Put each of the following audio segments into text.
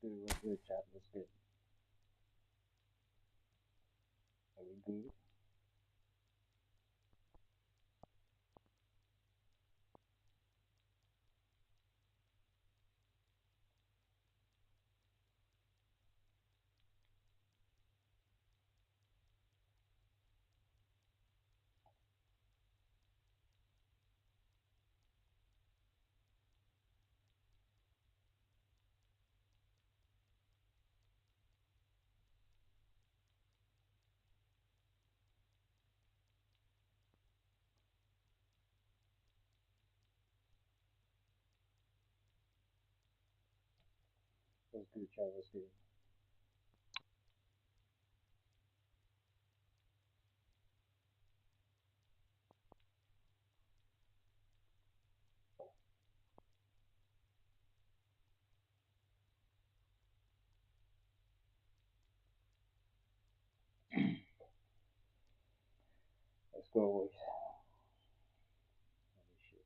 What's good, chat? What's good? Are we good? What's good, chat? What's good? Let's go, boys. Holy shit.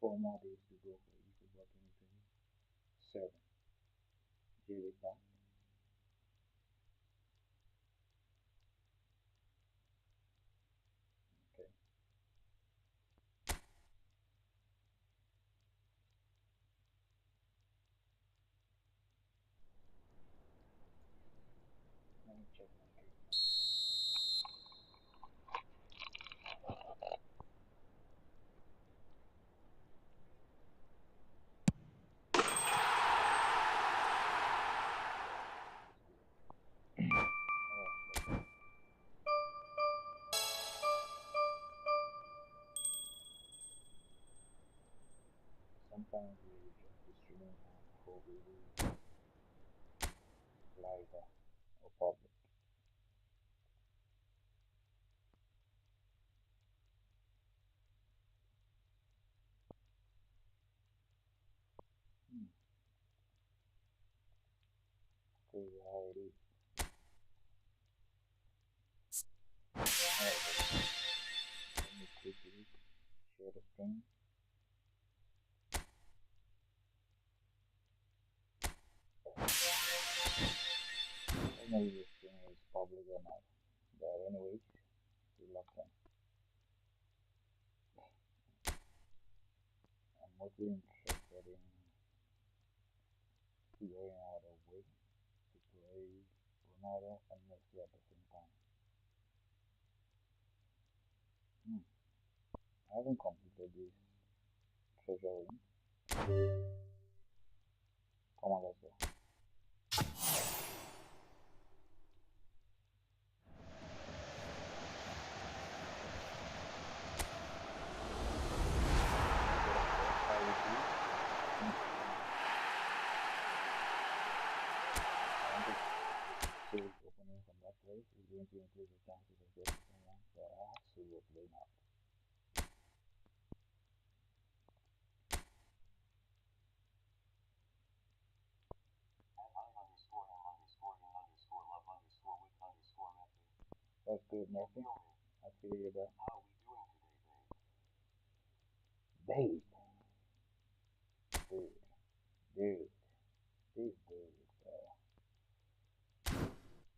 Four more days to go for Efootball 2027. Jerry back. Okay. Let me check my game. Oh, sometimes we just the streaming before we do live or public. Hmm. Crazy how it is. Alright, let me quickly share the screen. I don't know if the screen is public or not. But anyways, we locked in. I'm mostly interested in figuring out a way to play Ronaldo and Messi at the same time. Hmm. I haven't completed this treasure hunt. Come on, let's go. How we do? I want to see opening from that place is going to increase the chances of getting someone, so I absolutely not. That's good, Murphy. I feel you, bro. Babe, dude, dude, this dude, bro.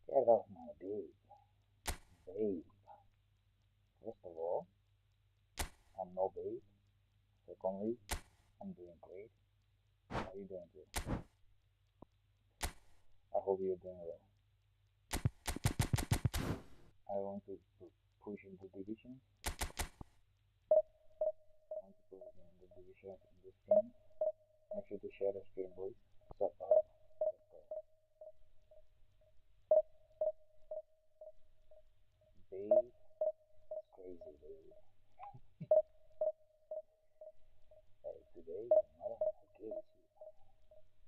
Get off my dick, babe. First of all, I'm no babe. Secondly, I'm doing great. How you doing too? I hope you're doing well. I want to push into divisions. I want to push in the divisions in this stream. Make sure to share the stream, boys. So, let's go. Babe, it's crazy, babe.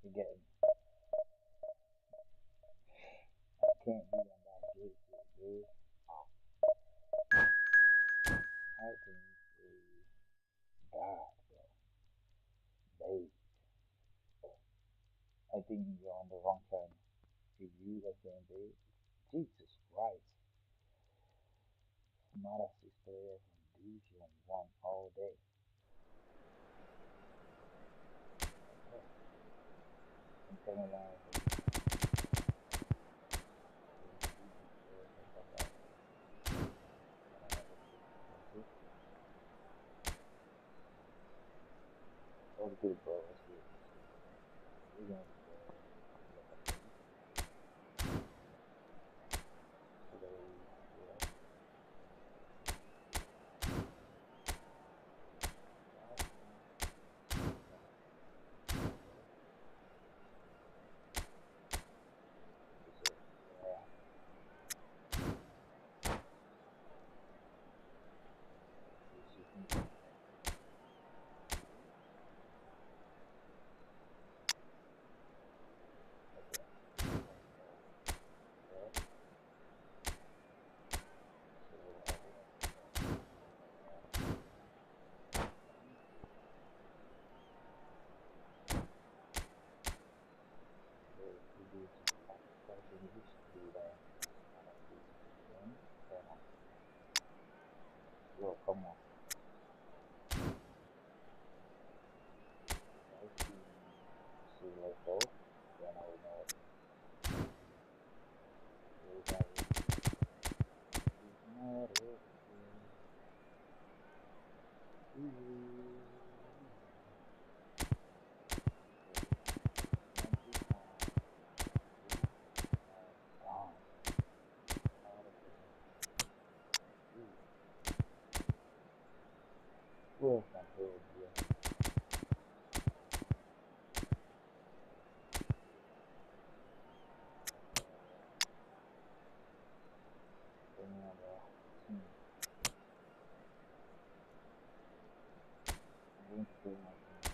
You get me? I can't be on that good shit, dude. How can you say God, bro? Babe. I think you're on the wrong channel. If you are saying babe, Jesus Christ. Not a 6 player from Division 1 all day. Okay. I'm telling lies. Let's good, bro. Let's good. Let's good. We're going to look up there. Today, yeah. Yo, come on. If I see like go, then I will know it. It's not it. Well, I'm told, yeah. I'm going to play my team.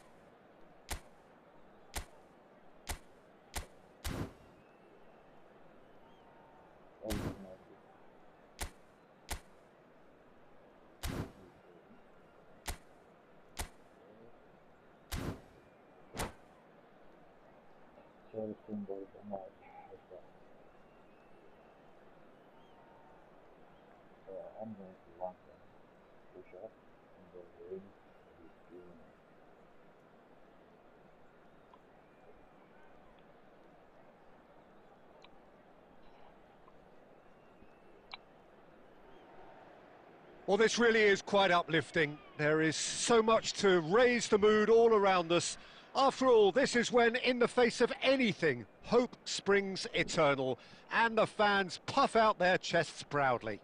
Share the screen, boys. I'm like, okay. I'm going to launch them. Push up and get ready for this game. Well, this really is quite uplifting. There is so much to raise the mood all around us. After all, this is when, in the face of anything, hope springs eternal, and the fans puff out their chests proudly.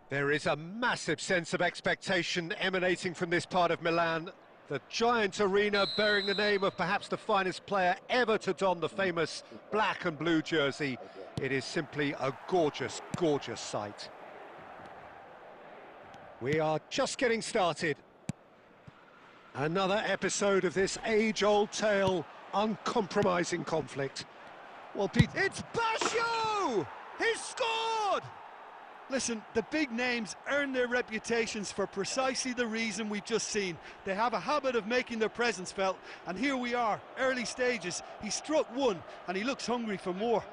There is a massive sense of expectation emanating from this part of Milan. The giant arena bearing the name of perhaps the finest player ever to don the famous black and blue jersey. It is simply a gorgeous, gorgeous sight. We are just getting started. Another episode of this age-old tale, uncompromising conflict. Well, Pete, it's Basho! He's scored! Listen, the big names earn their reputations for precisely the reason we've just seen. They have a habit of making their presence felt, and here we are, early stages. He struck one, and he looks hungry for more.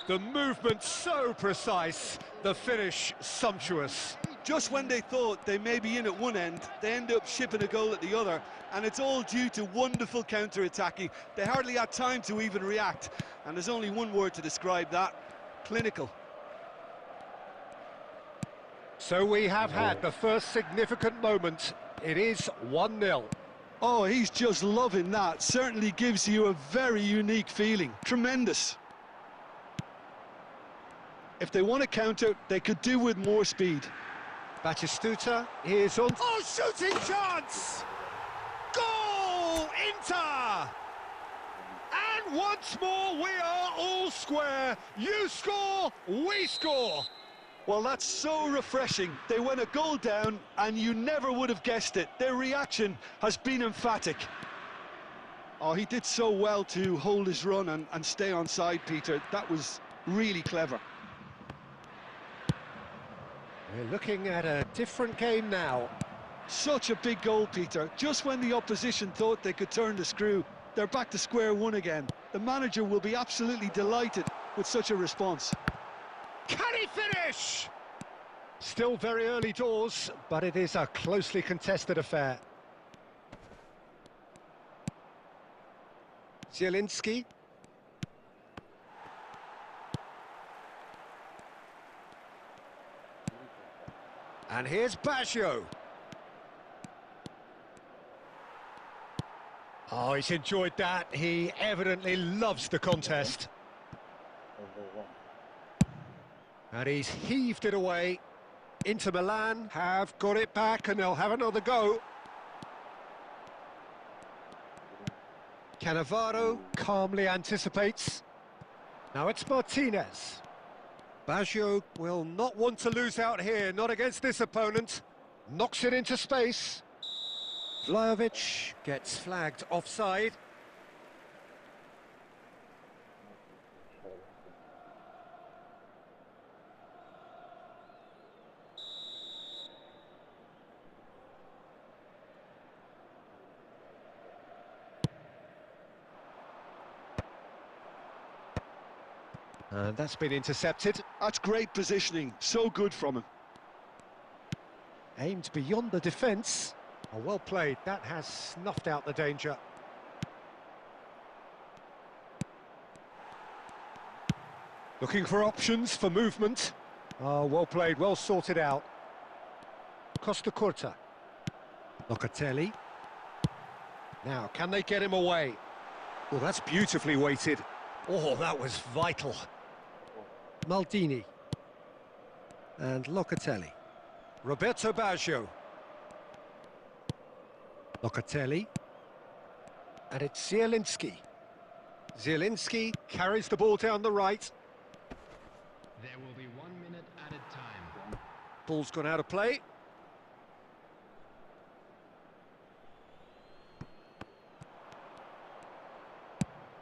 The movement so precise, the finish sumptuous. Just when they thought they may be in at one end, they end up shipping a goal at the other, and it's all due to wonderful counter-attacking. They hardly had time to even react, and there's only one word to describe that: clinical. So we have had the first significant moment. It is 1-0. Oh, he's just loving that. Certainly gives you a very unique feeling. Tremendous. If they want to counter, they could do with more speed. Batistuta is on... Oh, shooting chance! Goal! Inter! And once more we are all square. You score, we score. Well, that's so refreshing. They went a goal down, and you never would have guessed it. Their reaction has been emphatic. Oh, he did so well to hold his run and stay on side, Peter. That was really clever. We're looking at a different game now. Such a big goal, Peter. Just when the opposition thought they could turn the screw, they're back to square one again. The manager will be absolutely delighted with such a response. Can he finish? Still very early doors, but it is a closely contested affair. Zielinski. And here's Baggio. Oh, he's enjoyed that. He evidently loves the contest. And he's heaved it away. Inter Milan have got it back and they'll have another go. Cannavaro calmly anticipates. Now it's Martinez. Baggio will not want to lose out here, not against this opponent. Knocks it into space. Vlahovic gets flagged offside. And that's been intercepted. That's great positioning, so good from him. Aimed beyond the defence. Oh, well played, that has snuffed out the danger. Looking for options for movement. Oh, well played, well sorted out. Costa Curta. Locatelli. Now, can they get him away? Oh, that's beautifully weighted. Oh, that was vital. Maldini. And Locatelli. Roberto Baggio. Locatelli. And it's Zielinski. Zielinski carries the ball down the right. There will be 1 minute added time. Ball's gone out of play.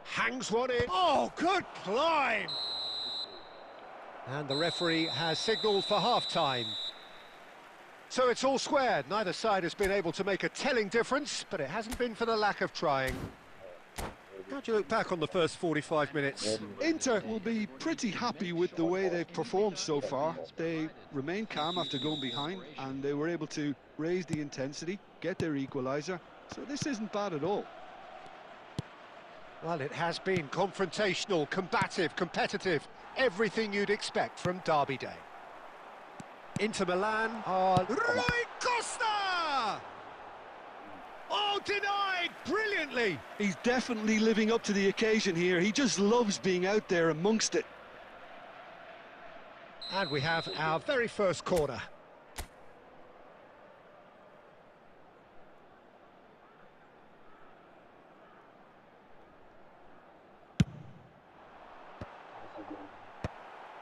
Hangs one in. Oh, good climb! And the referee has signalled for half-time. So it's all squared. Neither side has been able to make a telling difference, but it hasn't been for the lack of trying. How do you look back on the first 45 minutes? Inter will be pretty happy with the way they've performed so far. They remained calm after going behind, and they were able to raise the intensity, get their equaliser. So this isn't bad at all. Well, it has been confrontational, combative, competitive. Everything you'd expect from Derby Day. Inter Milan are... Rui Costa! Oh, denied brilliantly! He's definitely living up to the occasion here. He just loves being out there amongst it. And we have our very first corner.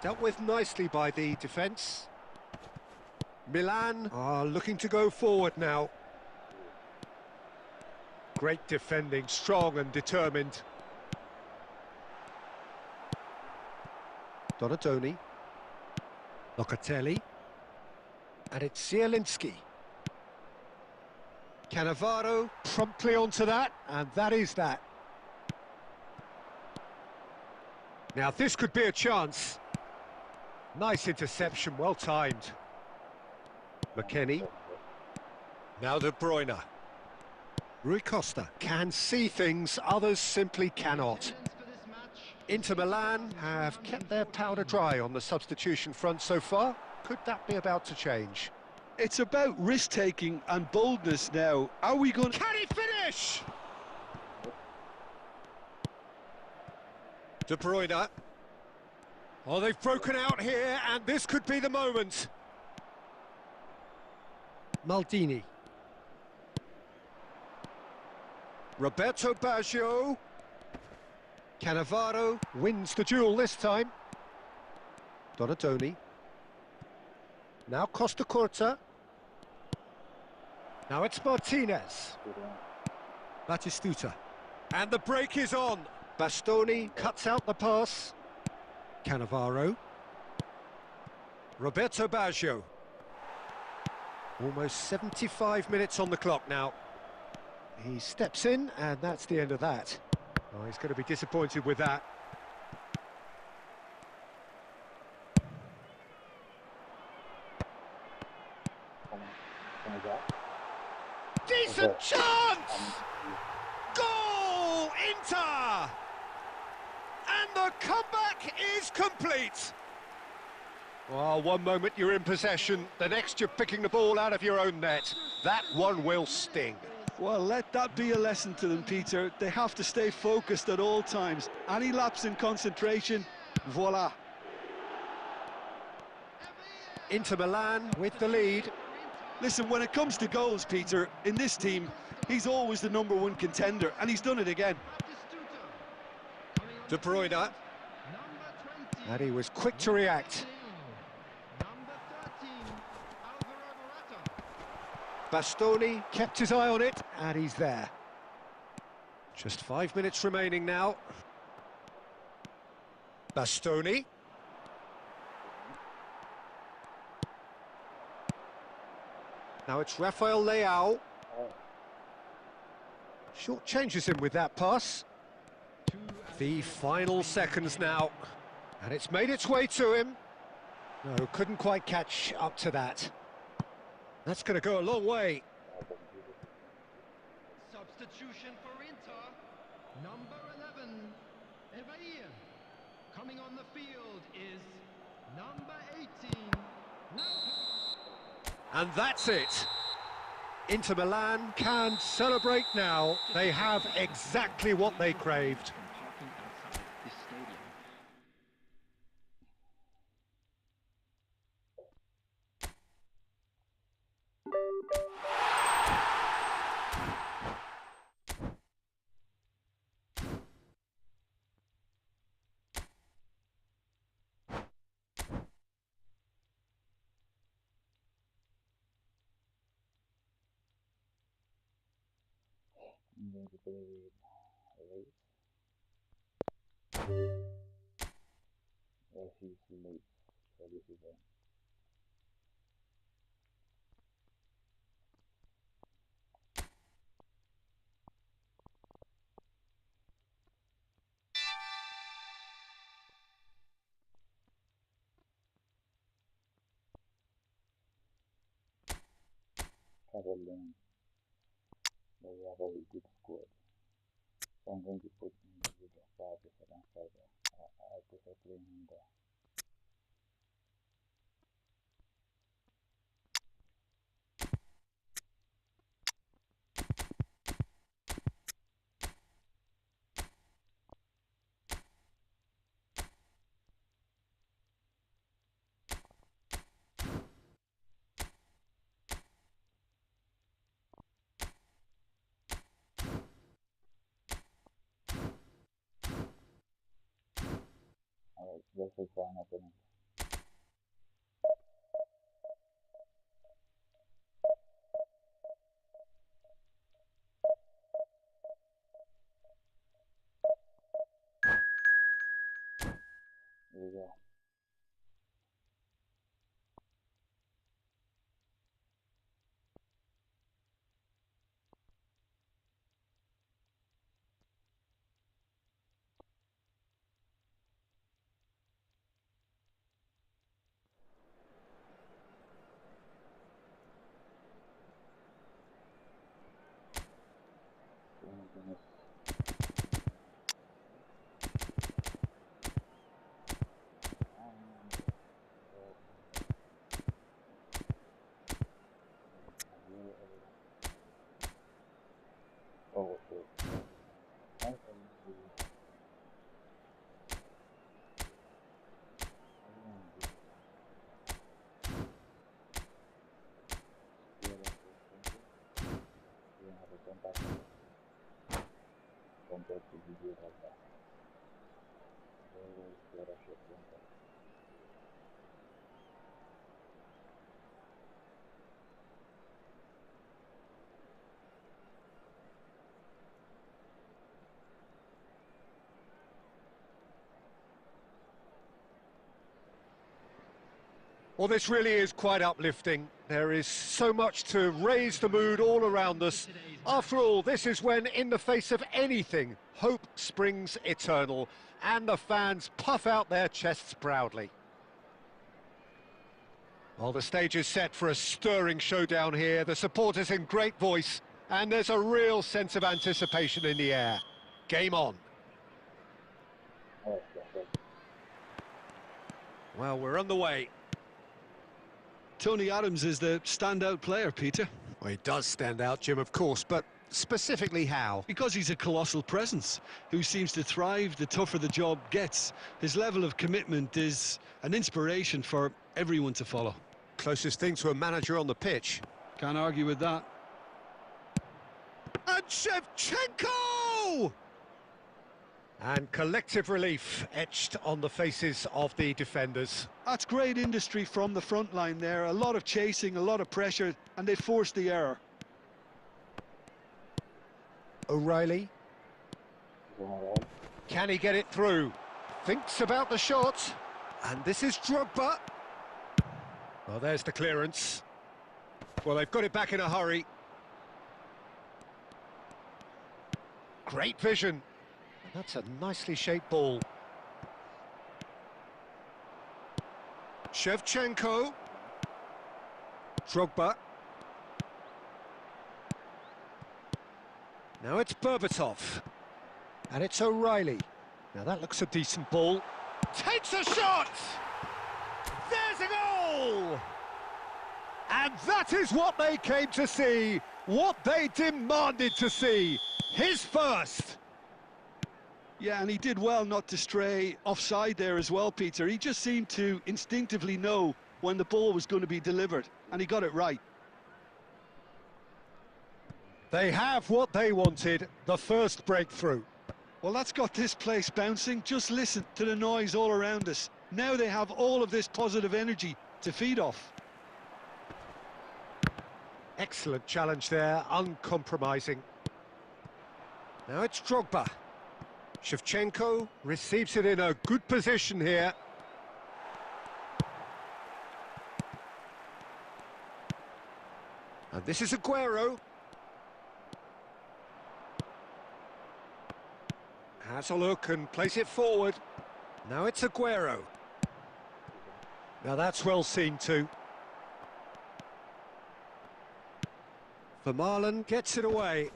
Dealt with nicely by the defence. Milan are looking to go forward now. Great defending, strong and determined. Donatoni. Locatelli. And it's Zielinski. Cannavaro promptly onto that, and that is that. Now this could be a chance. Nice interception, well timed. McKennie. Now De Bruyne. Rui Costa can see things others simply cannot. Inter Milan have kept their powder dry on the substitution front so far. Could that be about to change? It's about risk-taking and boldness now. Are we going to... Can he finish? De Bruyne. Oh, they've broken out here, and this could be the moment. Maldini. Roberto Baggio. Cannavaro wins the duel this time. Donatoni. Now Costa Curta. Now it's Martinez. Batistuta. And the break is on. Bastoni cuts out the pass. Cannavaro. Roberto Baggio. Almost 75 minutes on the clock now. He steps in, and that's the end of that. Oh, he's going to be disappointed with that. Decent chance! Goal! Inter! And the comeback is complete. Well, one moment you're in possession, the next you're picking the ball out of your own net. That one will sting. Well, let that be a lesson to them, Peter. They have to stay focused at all times. Any lapse in concentration, voila. Inter Milan with the lead. Listen, when it comes to goals, Peter, in this team, he's always the #1 contender, and he's done it again. De Bruyne. And he was quick to react. Bastoni kept his eye on it, and he's there. Just 5 minutes remaining now. Bastoni. Now it's Rafael Leao. Short changes him with that pass. The final seconds now. And it's made its way to him. No, couldn't quite catch up to that. That's going to go a long way. Substitution for Inter, number 11, Evair. Coming on the field is number 18. And that's it. Inter Milan can celebrate now. They have exactly what they craved. I'm going to play with late. Let's use late for this event. Caroline, they have a very good squad. So I'm going to put in the video file before I further. I prefer playing in there. Alright, let's look for an opponent. Here we go. Oh my goodness. Oh, okay. Compared to video like that. Very scared of your printer. Well, this really is quite uplifting. There is so much to raise the mood all around us. After all, this is when, in the face of anything, hope springs eternal, and the fans puff out their chests proudly. Well, the stage is set for a stirring showdown here. The supporters in great voice, and there's a real sense of anticipation in the air. Game on. Well, we're on the way. Tony Adams is the standout player, Peter. Well, he does stand out, Jim, of course, but specifically how? Because he's a colossal presence who seems to thrive the tougher the job gets. His level of commitment is an inspiration for everyone to follow. Closest thing to a manager on the pitch. Can't argue with that. And Shevchenko! And collective relief etched on the faces of the defenders. That's great industry from the front line there. A lot of chasing, a lot of pressure, and they forced the error. O'Reilly. Can he get it through? Thinks about the shot. And this is Drogba. Well, there's the clearance. Well, they've got it back in a hurry. Great vision. That's a nicely shaped ball. Shevchenko. Drogba. Now it's Berbatov. And it's O'Reilly. Now that looks a decent ball. Takes a shot! There's a goal! And that is what they came to see. What they demanded to see. His first. Yeah, and he did well not to stray offside there as well, Peter. He just seemed to instinctively know when the ball was going to be delivered, and he got it right. They have what they wanted, the first breakthrough. Well, that's got this place bouncing. Just listen to the noise all around us. Now they have all of this positive energy to feed off. Excellent challenge there, uncompromising. Now it's Drogba. Shevchenko receives it in a good position here. And this is Aguero. Has a look and plays it forward. Now it's Aguero. Now that's well seen too. Vermaelen gets it away.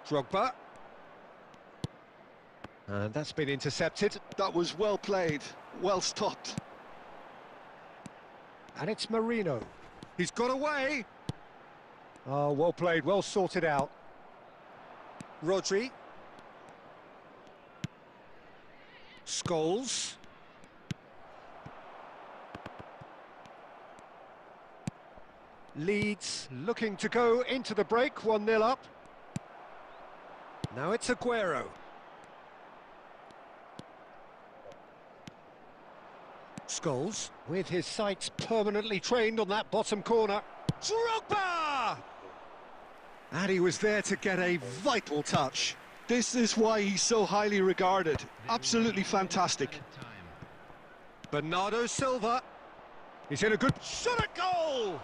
Drogba. And that's been intercepted. That was well played, well stopped. And it's Marino. He's got away. Oh, well played, well sorted out. Rodri. Scholes. Leeds looking to go into the break, 1-0 up. Now it's Aguero. Scholes, with his sights permanently trained on that bottom corner. Drogba! And he was there to get a vital touch. This is why he's so highly regarded. Absolutely fantastic. Bernardo Silva. He's in a good shot at goal!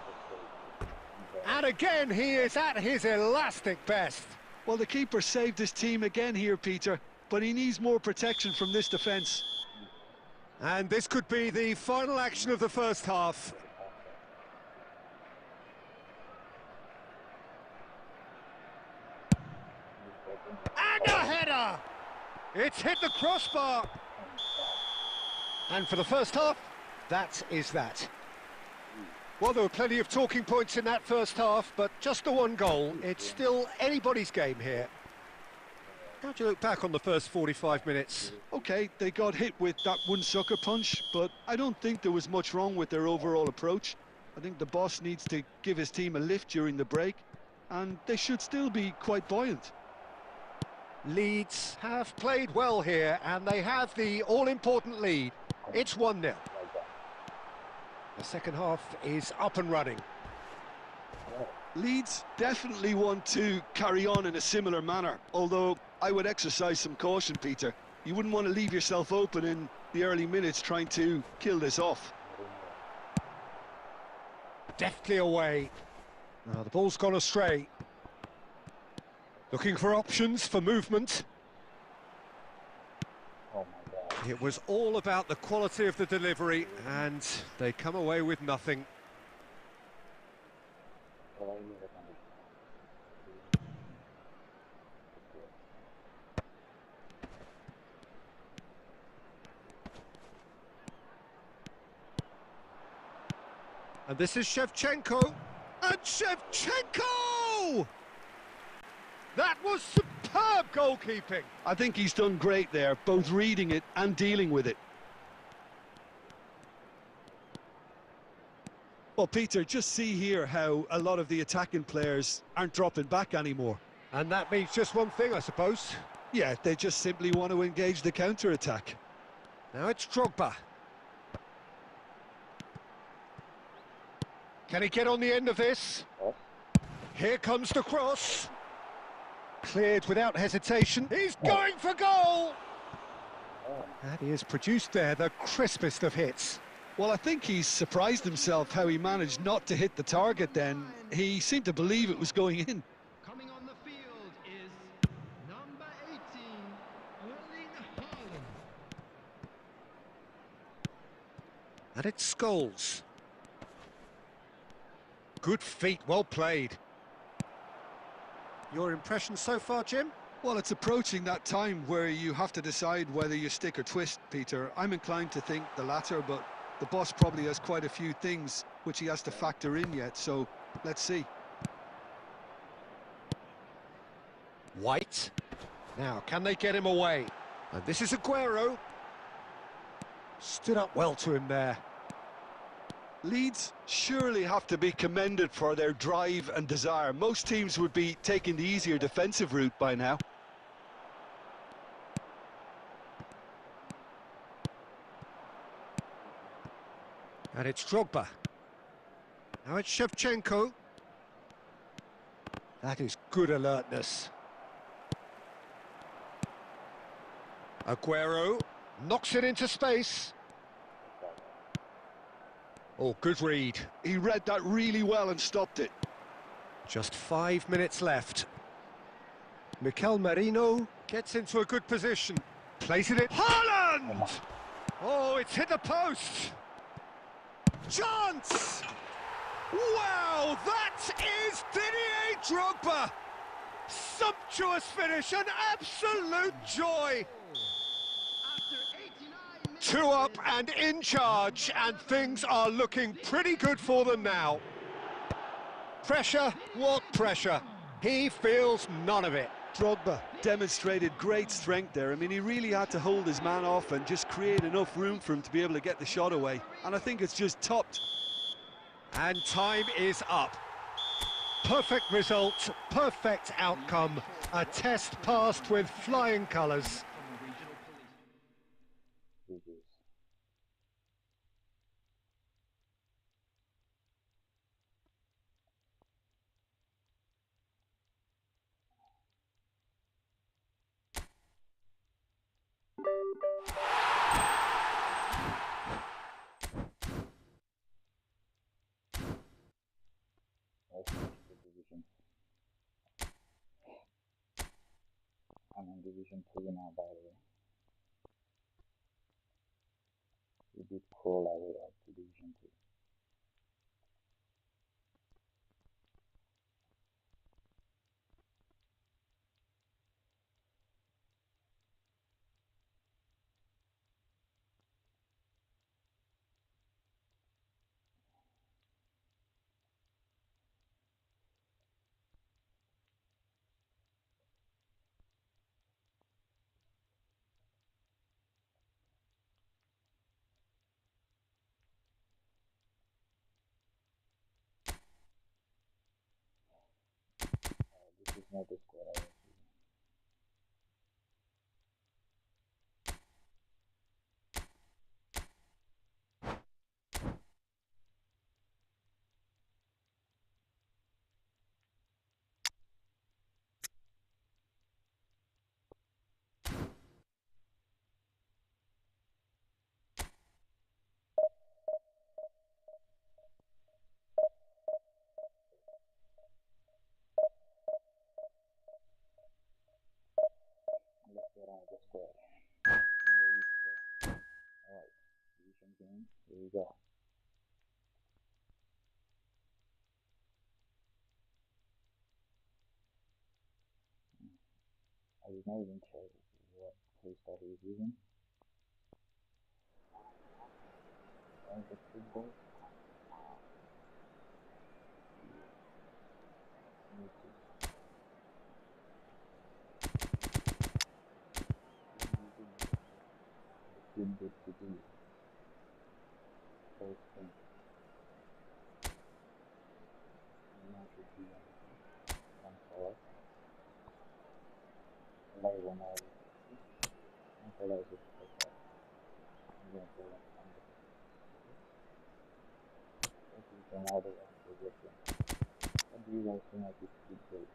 And again, he is at his elastic best. Well, the keeper saved his team again here, Peter, but he needs more protection from this defence. And this could be the final action of the first half. And a header! It's hit the crossbar. And for the first half, that is that. Well, there were plenty of talking points in that first half, but just the one goal. It's still anybody's game here. How do you look back on the first 45 minutes? OK, they got hit with that one sucker punch, but I don't think there was much wrong with their overall approach. I think the boss needs to give his team a lift during the break, and they should still be quite buoyant. Leeds have played well here, and they have the all-important lead. It's 1-0. The second half is up and running. Leeds definitely want to carry on in a similar manner, although I would exercise some caution, Peter. You wouldn't want to leave yourself open in the early minutes trying to kill this off. Deftly away. Now the ball's gone astray. Looking for options for movement. Oh my God. It was all about the quality of the delivery, and they come away with nothing. And this is Shevchenko. And Shevchenko! That was superb goalkeeping. I think he's done great there, both reading it and dealing with it. Well, Peter, just see here how a lot of the attacking players aren't dropping back anymore. And that means just one thing, I suppose. Yeah, they just simply want to engage the counter-attack. Now it's Drogba. Can he get on the end of this? Here comes the cross. Cleared without hesitation. He's going for goal! And he has produced there the crispest of hits. Well, I think he's surprised himself how he managed not to hit the target then. He seemed to believe it was going in. Coming on the field is number 18, Erling Haaland. And it's Scholes. Good feet, well played. Your impression so far, Jim? Well, it's approaching that time where you have to decide whether you stick or twist, Peter. I'm inclined to think the latter, but the boss probably has quite a few things which he has to factor in yet, so let's see. White. Now, can they get him away? And this is Aguero. Stood up well to him there. Leeds surely have to be commended for their drive and desire. Most teams would be taking the easier defensive route by now. And it's Drogba. Now it's Shevchenko. That is good alertness. Aguero knocks it into space. Oh, good read. He read that really well and stopped it. Just 5 minutes left. Mikel Merino gets into a good position. Places it. Haaland! Oh, it's hit the post. Chance! Wow, that is Didier Drogba. Sumptuous finish, an absolute joy. After 89 minutes, 2 up and in charge, and things are looking pretty good for them now. Pressure? What pressure? He feels none of it. Drogba demonstrated great strength there. I mean, he really had to hold his man off and just create enough room for him to be able to get the shot away. And I think it's just topped. And time is up. Perfect result, perfect outcome. A test passed with flying colours. I'm in Division 2 now, by the way. We did crawl our way up to Division 2. This is not the squad I was using. did not even check what playstyle he is using. As the football. Yeah. New team. The team good to do. First thing. Now should be on the team. One color. Like one hour. One color is just like that. I'm going to put it on the team. This is another position. What do you guys think of this speed build?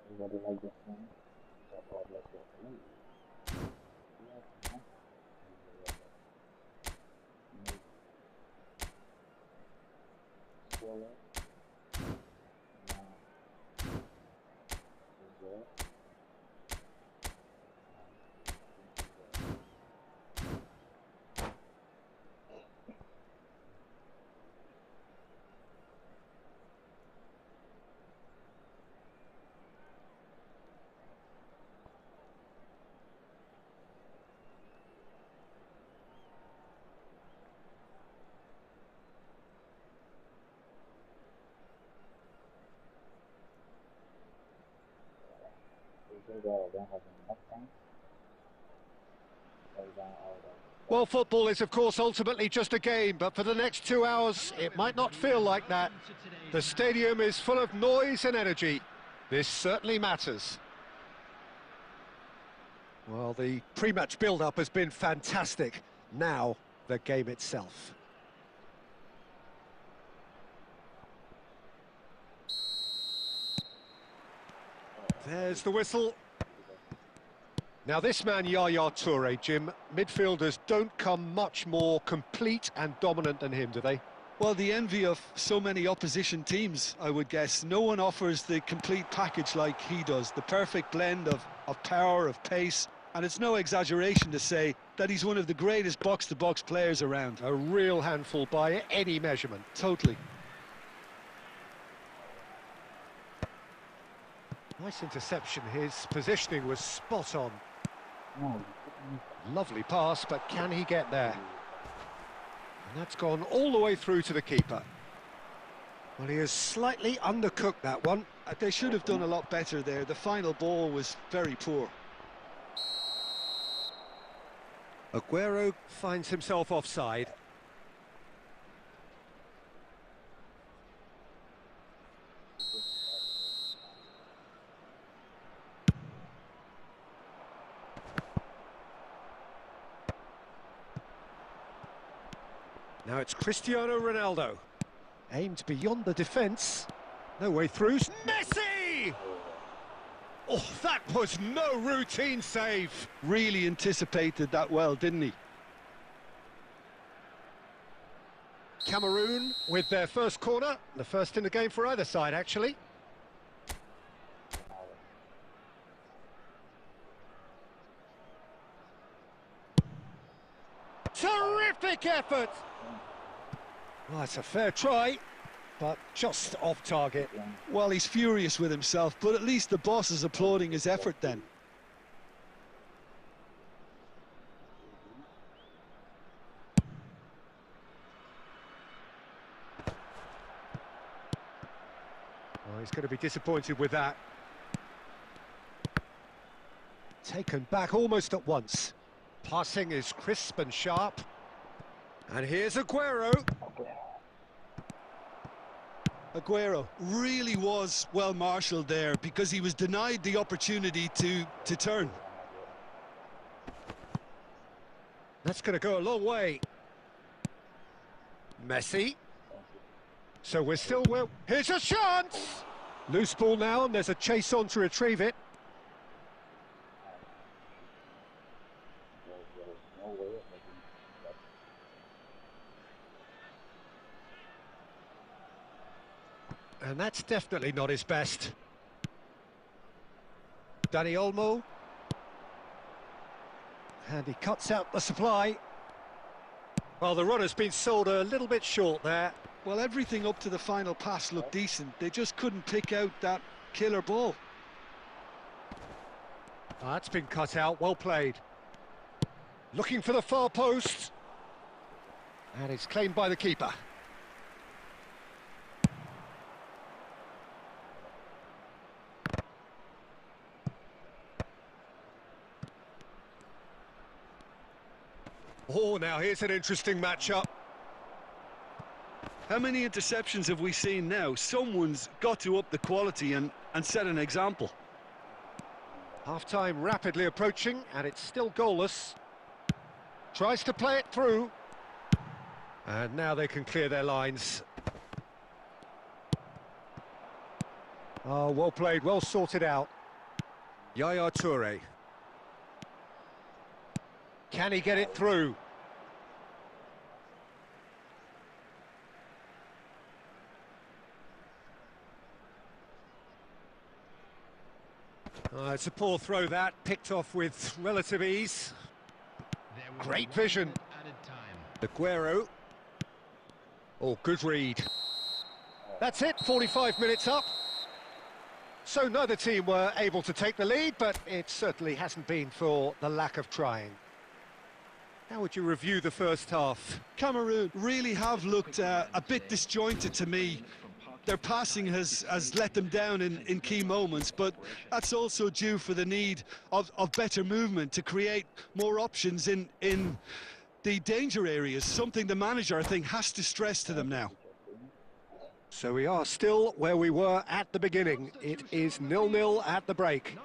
Everybody like this one? So let's go. Yes, man. Slower. Don't have enough time. Well, football is, of course, ultimately just a game, but for the next 2 hours, it might not feel like that. The stadium is full of noise and energy. This certainly matters. Well, the pre-match build-up has been fantastic. Now, the game itself. There's the whistle. Now this man, Yaya Toure, Jim, midfielders don't come much more complete and dominant than him, do they? Well, the envy of so many opposition teams, I would guess. No one offers the complete package like he does. The perfect blend of power, of pace, and it's no exaggeration to say that he's one of the greatest box-to-box players around. A real handful by any measurement. Totally. Nice interception. His positioning was spot on. Lovely pass, but can he get there? And that's gone all the way through to the keeper. Well, he has slightly undercooked that one. They should have done a lot better there. The final ball was very poor. Aguero finds himself offside. Now it's Cristiano Ronaldo. Aimed beyond the defence. No way through. Messi! Oh, that was no routine save. Really anticipated that well, didn't he? Cameroon with their first corner. The first in the game for either side, actually. Terrific effort! Well, it's a fair try, but just off target. Well, he's furious with himself, but at least the boss is applauding his effort then. Oh, he's going to be disappointed with that. Taken back almost at once. Passing is crisp and sharp. And here's Aguero. Aguero really was well marshalled there because he was denied the opportunity to turn. That's going to go a long way. Messi. So we're still well. Here's a chance! Loose ball now, and there's a chase on to retrieve it. And that's definitely not his best. Dani Olmo. And he cuts out the supply. Well, the runner's been sold a little bit short there. Well, everything up to the final pass looked decent. They just couldn't pick out that Killer ball. That's been cut out, well played. Looking for the far post. And it's claimed by the keeper. Oh, now here's an interesting matchup. How many interceptions have we seen now? Someone's got to up the quality and set an example. Half-time rapidly approaching, and it's still goalless. Tries to play it through. And now they can clear their lines. Oh, well played, well sorted out. Yaya Toure. Can he get it through? It's a poor throw that, picked off with relative ease. Great vision. Aguero. Oh, good read. That's it, 45 minutes up. So neither team were able to take the lead, but it certainly hasn't been for the lack of trying. How would you review the first half? Cameroon really have looked a bit disjointed to me. Their passing has let them down in key moments, but that's also due for the need of better movement to create more options in the danger areas, something the manager, I think, has to stress to them now. So we are still where we were at the beginning. It is 0-0 at the break.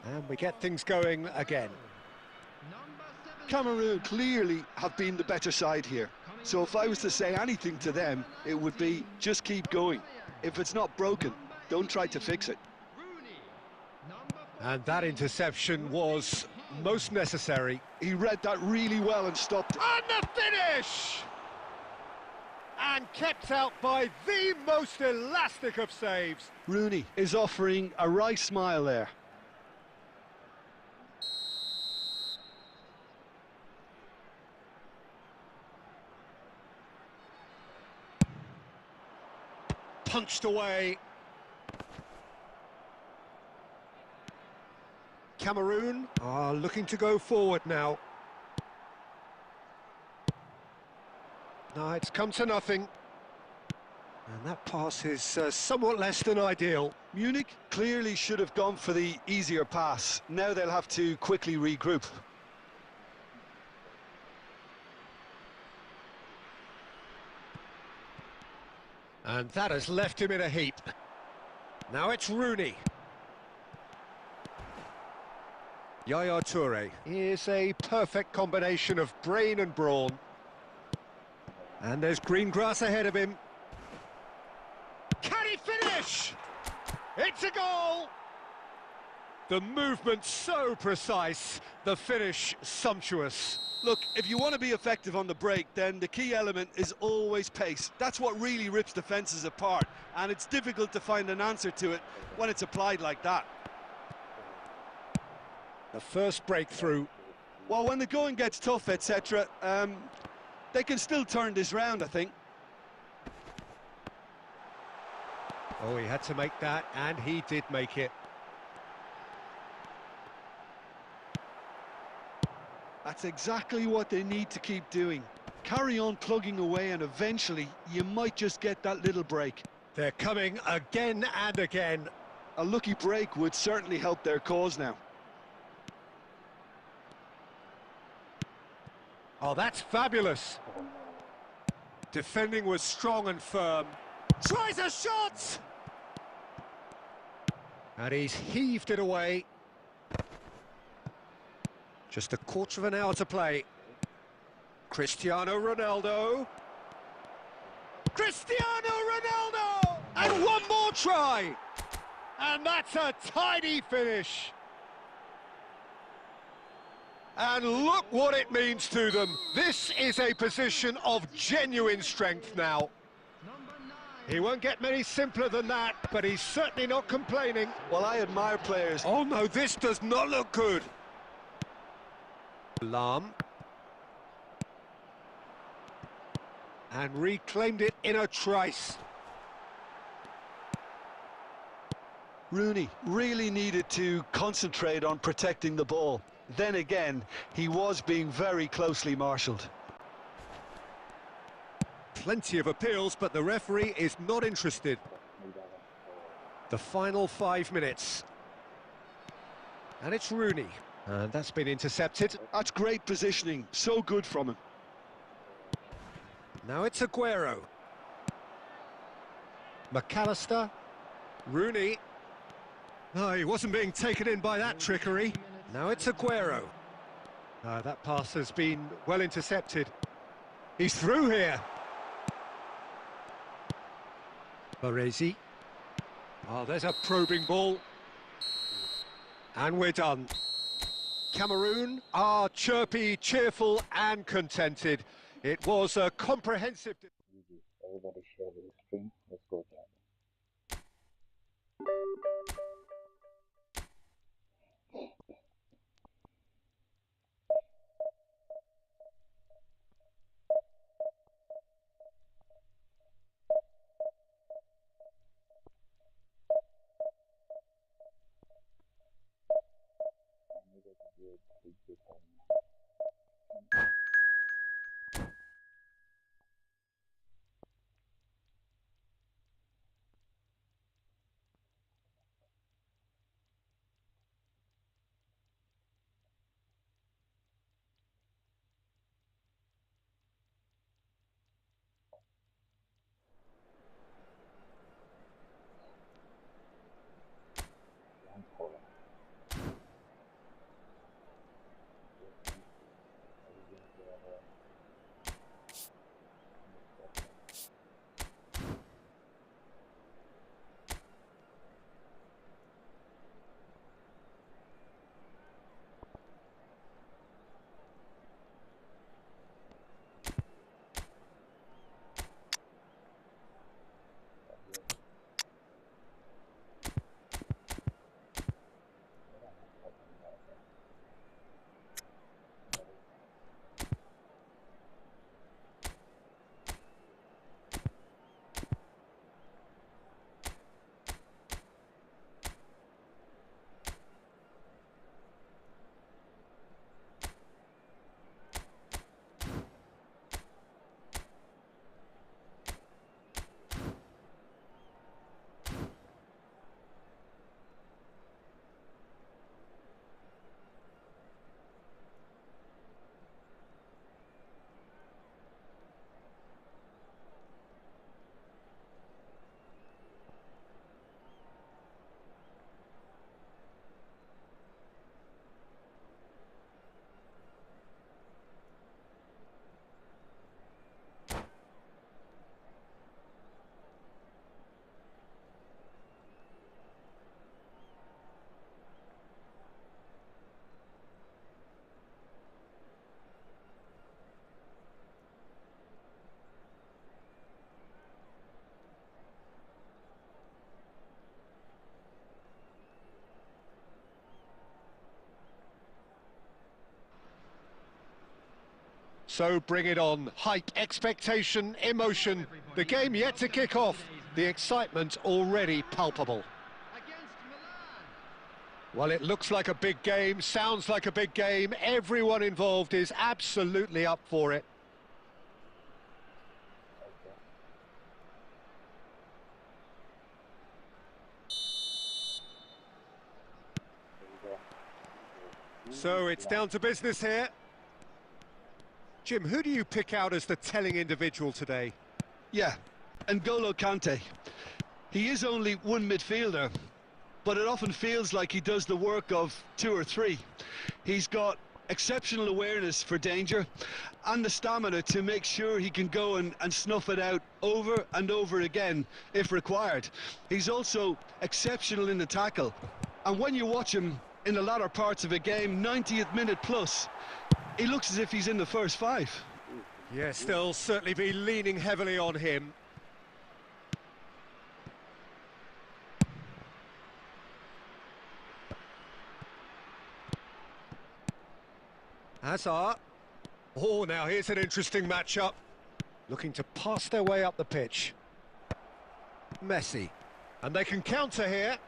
And we get things going again. Cameroon clearly have been the better side here. So if I was to say anything to them, it would be just keep going. If it's not broken, don't try to fix it. And that interception was most necessary. He read that really well and stopped it. And the finish! And kept out by the most elastic of saves. Rooney is offering a right smile there. Punched away. Cameroon are looking to go forward now. No, it's come to nothing. And that pass is somewhat less than ideal. Munich clearly should have gone for the easier pass. Now they'll have to quickly regroup. And that has left him in a heap. Now it's Rooney. Yaya Toure is a perfect combination of brain and brawn. And there's green grass ahead of him. Can he finish? It's a goal! The movement so precise, the finish sumptuous. Look, if you want to be effective on the break, then the key element is always pace. That's what really rips defences apart, and it's difficult to find an answer to it when it's applied like that. The first breakthrough. Well, when the going gets tough, etc., they can still turn this round, I think. Oh, he had to make that, and he did make it. That's exactly what they need to keep doing. Carry on plugging away, and eventually you might just get that little break. They're coming again and again. A lucky break would certainly help their cause now. Oh, that's fabulous. Defending was strong and firm. Tries a shot! And he's heaved it away. Just a quarter of an hour to play. Cristiano Ronaldo. Cristiano Ronaldo! And one more try! And that's a tidy finish. And look what it means to them. This is a position of genuine strength now. He won't get many simpler than that, but he's certainly not complaining. Well, I admire players. Oh no, this does not look good. Lam. And reclaimed it in a trice. Rooney really needed to concentrate on protecting the ball. Then again, he was being very closely marshalled. Plenty of appeals, but the referee is not interested. The final 5 minutes. And it's Rooney. And that's been intercepted. That's great positioning, so good from him. Now it's Aguero. McAllister. Rooney. Oh, he wasn't being taken in by that trickery. Now it's Aguero. That pass has been well intercepted. He's through here. Baresi. Oh, there's a probing ball. And we're done. Cameroon are chirpy, cheerful and contented. It was a comprehensive... Everybody share the screen. Let's go there. So bring it on. Hype, expectation, emotion. The game yet to kick off. The excitement already palpable. Well, it looks like a big game, sounds like a big game. Everyone involved is absolutely up for it. So it's down to business here. Jim, who do you pick out as the telling individual today? Yeah, N'Golo Kante. He is only one midfielder, but it often feels like he does the work of two or three. He's got exceptional awareness for danger and the stamina to make sure he can go and snuff it out over and over again if required. He's also exceptional in the tackle, and when you watch him in the latter parts of a game, 90th minute plus, he looks as if he's in the first five. Yes, they'll certainly be leaning heavily on him. Hazard. Oh, now here's an interesting matchup. Looking to pass their way up the pitch. Messi. And they can counter here.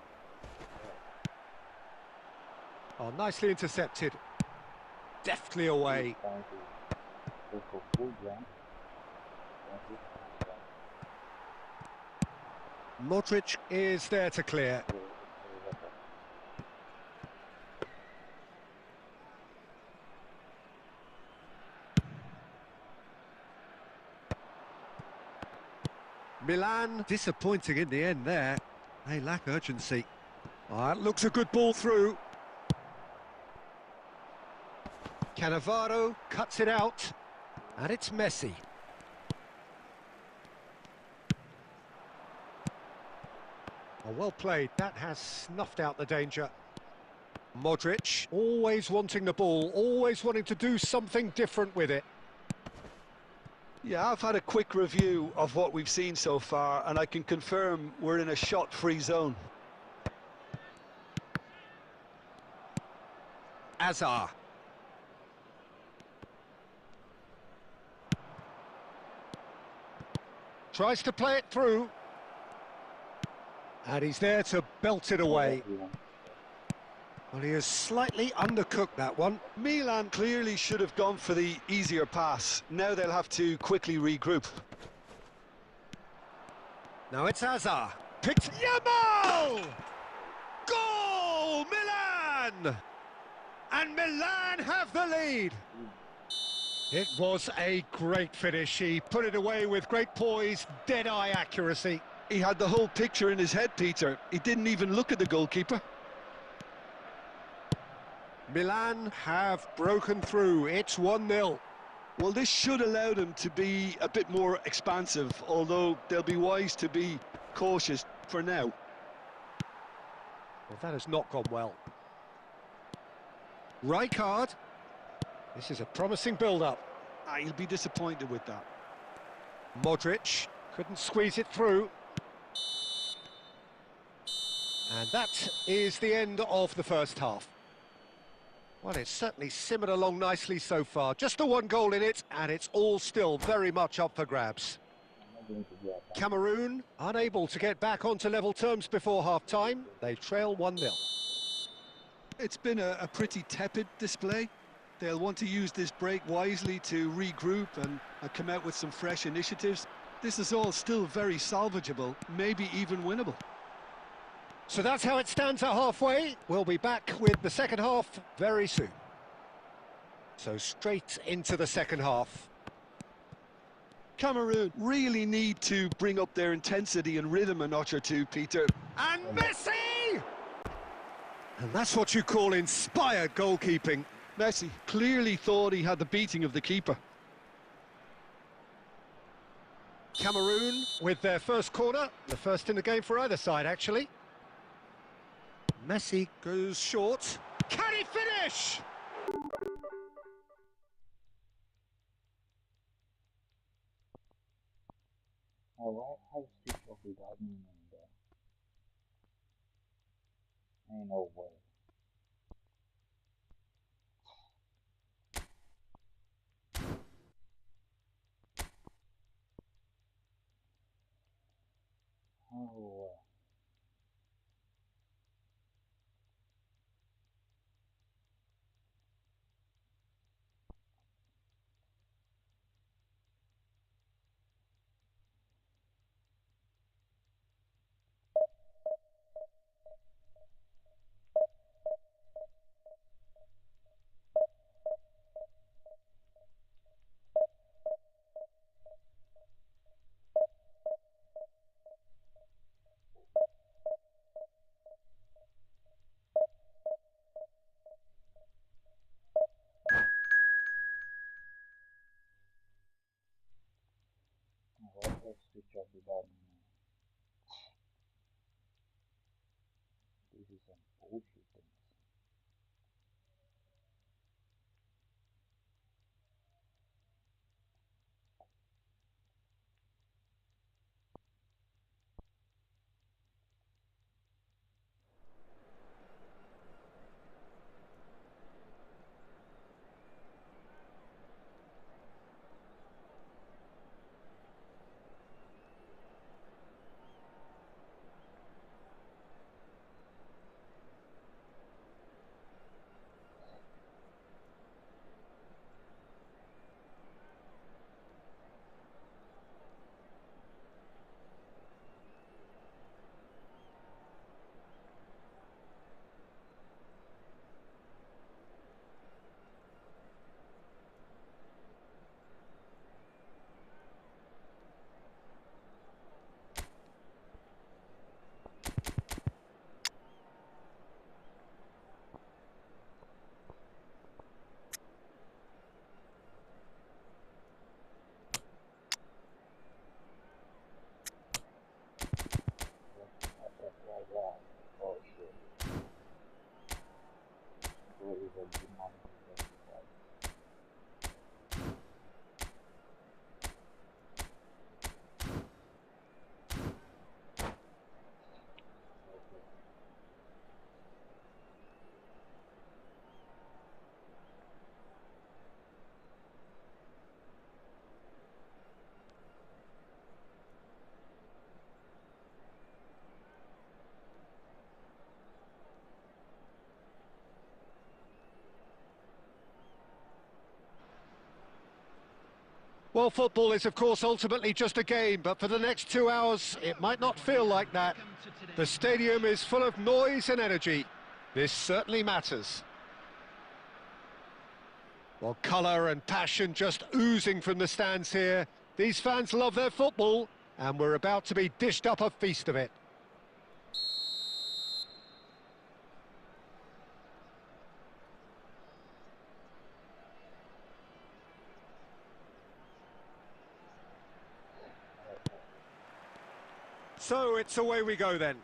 Oh, nicely intercepted. Deftly away. Trying to go for full jump. Modric is there to clear. Milan disappointing in the end there. They lack urgency. Oh, that looks a good ball through. Cannavaro cuts it out. And it's Messi. Oh, well played. That has snuffed out the danger. Modric, always wanting the ball, always wanting to do something different with it. Yeah, I've had a quick review of what we've seen so far, and I can confirm we're in a shot-free zone. Azar. Tries to play it through. And he's there to belt it away. Well, he has slightly undercooked that one. Milan clearly should have gone for the easier pass. Now they'll have to quickly regroup. Now it's Azar. Picked Yamal! Goal! Milan! And Milan have the lead. It was a great finish. He put it away with great poise, dead-eye accuracy. He had the whole picture in his head, Peter. He didn't even look at the goalkeeper. Milan have broken through. It's 1-0. Well, this should allow them to be a bit more expansive, although they'll be wise to be cautious for now. Well, that has not gone well. Rijkaard. This is a promising build-up. He'll be disappointed with that. Modric couldn't squeeze it through. And that is the end of the first half. Well, it's certainly simmered along nicely so far. Just the one goal in it, and it's all still very much up for grabs. Cameroon unable to get back onto level terms before half-time. They trail 1-0. It's been a pretty tepid display. They'll want to use this break wisely to regroup and come out with some fresh initiatives. This is all still very salvageable, maybe even winnable. So that's how it stands at halfway. We'll be back with the second half very soon. So straight into the second half. Cameroon really need to bring up their intensity and rhythm a notch or two, Peter. And Messi! And that's what you call inspired goalkeeping. Messi clearly thought he had the beating of the keeper. Cameroon with their first corner, the first in the game for either side, actually. Messi goes short. Can he finish? Alright, how switch off without me knowing that? Ain't no way. Oh, alright, let's switch off without me knowing. This is some bullshit things. Well, football is, of course, ultimately just a game, but for the next 2 hours, it might not feel like that. The stadium is full of noise and energy. This certainly matters. Well, colour and passion just oozing from the stands here. These fans love their football, and we're about to be dished up a feast of it. So it's away we go then.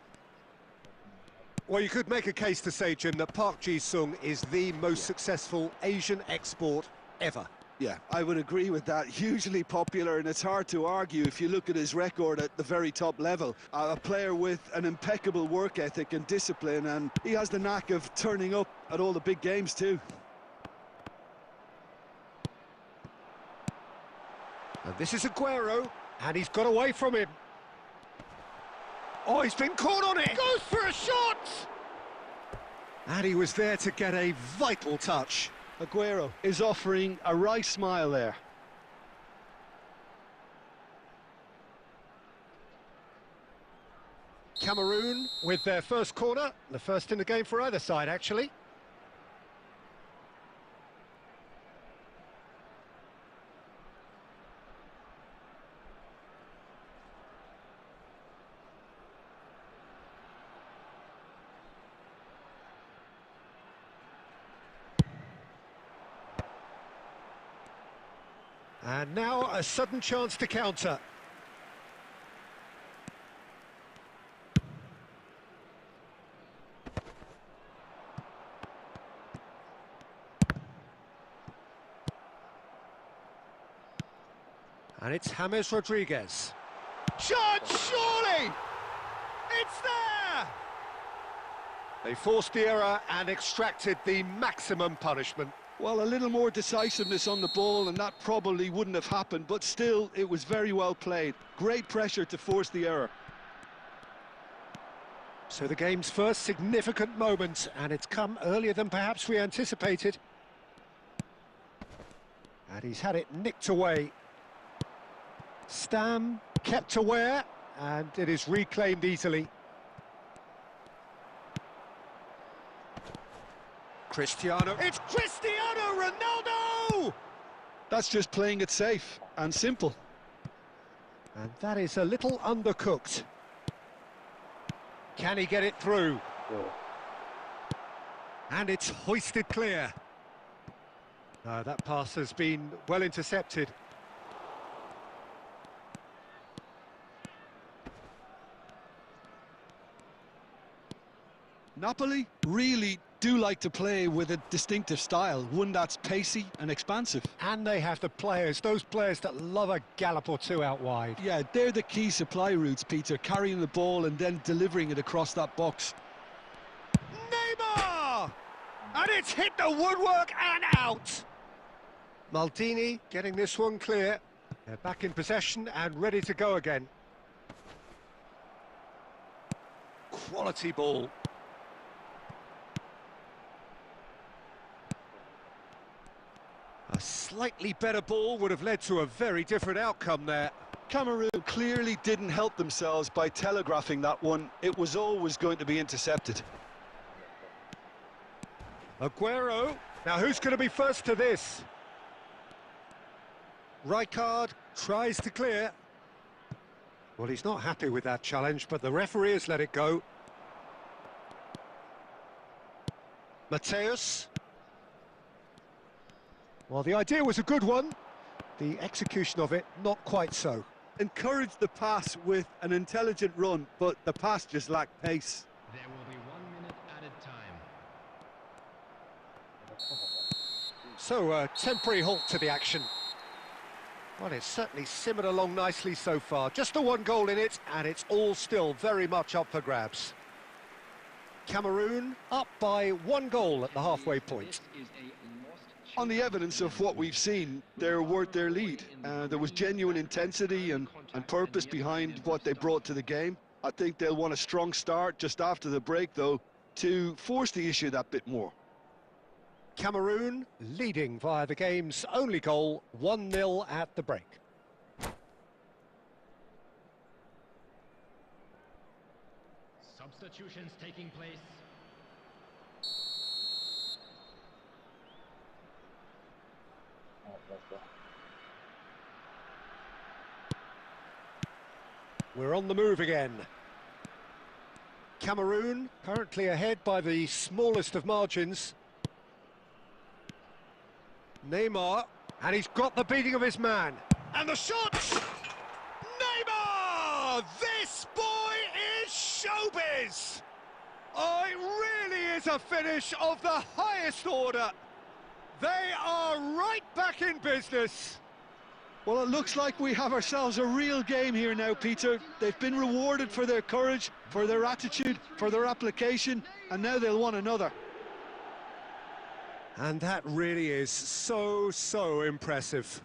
Well, you could make a case to say, Jim, that Park Ji-sung is the most successful Asian export ever. Yeah, I would agree with that. Hugely popular, and it's hard to argue if you look at his record at the very top level. A player with an impeccable work ethic and discipline, and he has the knack of turning up at all the big games too. And this is Aguero, and he's got away from him. Oh, he's been caught on it! Goes for a shot! And he was there to get a vital touch. Aguero is offering a wry smile there. Cameroon with their first corner, the first in the game for either side, actually. And now a sudden chance to counter. And it's James Rodriguez. Shot, surely! It's there! They forced the error and extracted the maximum punishment. Well, a little more decisiveness on the ball and that probably wouldn't have happened, but still, it was very well played. Great pressure to force the error. So the game's first significant moment, and it's come earlier than perhaps we anticipated. And he's had it nicked away. Stam kept aware, and it is reclaimed easily. Cristiano, it's Cristiano Ronaldo! That's just playing it safe and simple. And that is a little undercooked. Can he get it through? And it's hoisted clear. That pass has been well intercepted. Napoli really do like to play with a distinctive style, one that's pacey and expansive. And they have the players, those players that love a gallop or two out wide. Yeah, they're the key supply routes, Peter, carrying the ball and then delivering it across that box. Neymar! And it's hit the woodwork and out! Maldini getting this one clear. They're back in possession and ready to go again. Quality ball. A slightly better ball would have led to a very different outcome there. Cameroon clearly didn't help themselves by telegraphing that one. It was always going to be intercepted. Aguero. Now who's going to be first to this? Rijkaard tries to clear. Well, he's not happy with that challenge, but the referee has let it go. Mateus. Well, the idea was a good one. The execution of it, not quite so. Encouraged the pass with an intelligent run, but the pass just lacked pace. There will be 1 minute added time. So, a temporary halt to the action. Well, it's certainly simmered along nicely so far. Just the one goal in it, and it's all still very much up for grabs. Cameroon up by 1 goal at the halfway point. On the evidence of what we've seen, they're worth their lead. There was genuine intensity and purpose behind what they brought to the game. I think they'll want a strong start just after the break, though, to force the issue that bit more. Cameroon leading via the game's only goal, 1-0 at the break. Substitutions taking place. Alright, let's go. We're on the move again. Cameroon currently ahead by the smallest of margins. Neymar, and he's got the beating of his man. And the shot! Neymar! This boy is showbiz! Oh, it really is a finish of the highest order. They are right back in business. Well, it looks like we have ourselves a real game here now, Peter. They've been rewarded for their courage, for their attitude, for their application, and now they'll want another. And that really is so impressive.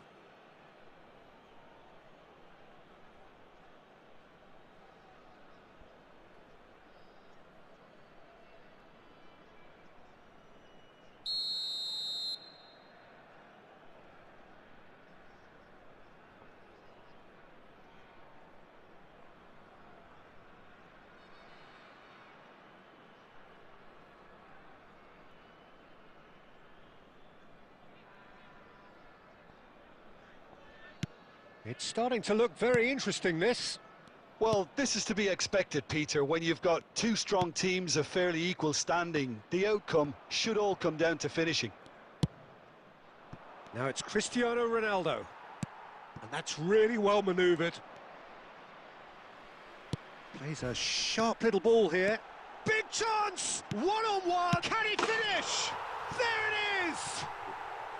It's starting to look very interesting, this. Well, this is to be expected, Peter. When you've got two strong teams of fairly equal standing, the outcome should all come down to finishing. Now it's Cristiano Ronaldo. And that's really well manoeuvred. Plays a sharp little ball here. Big chance! One-on-one! Can he finish? There it is!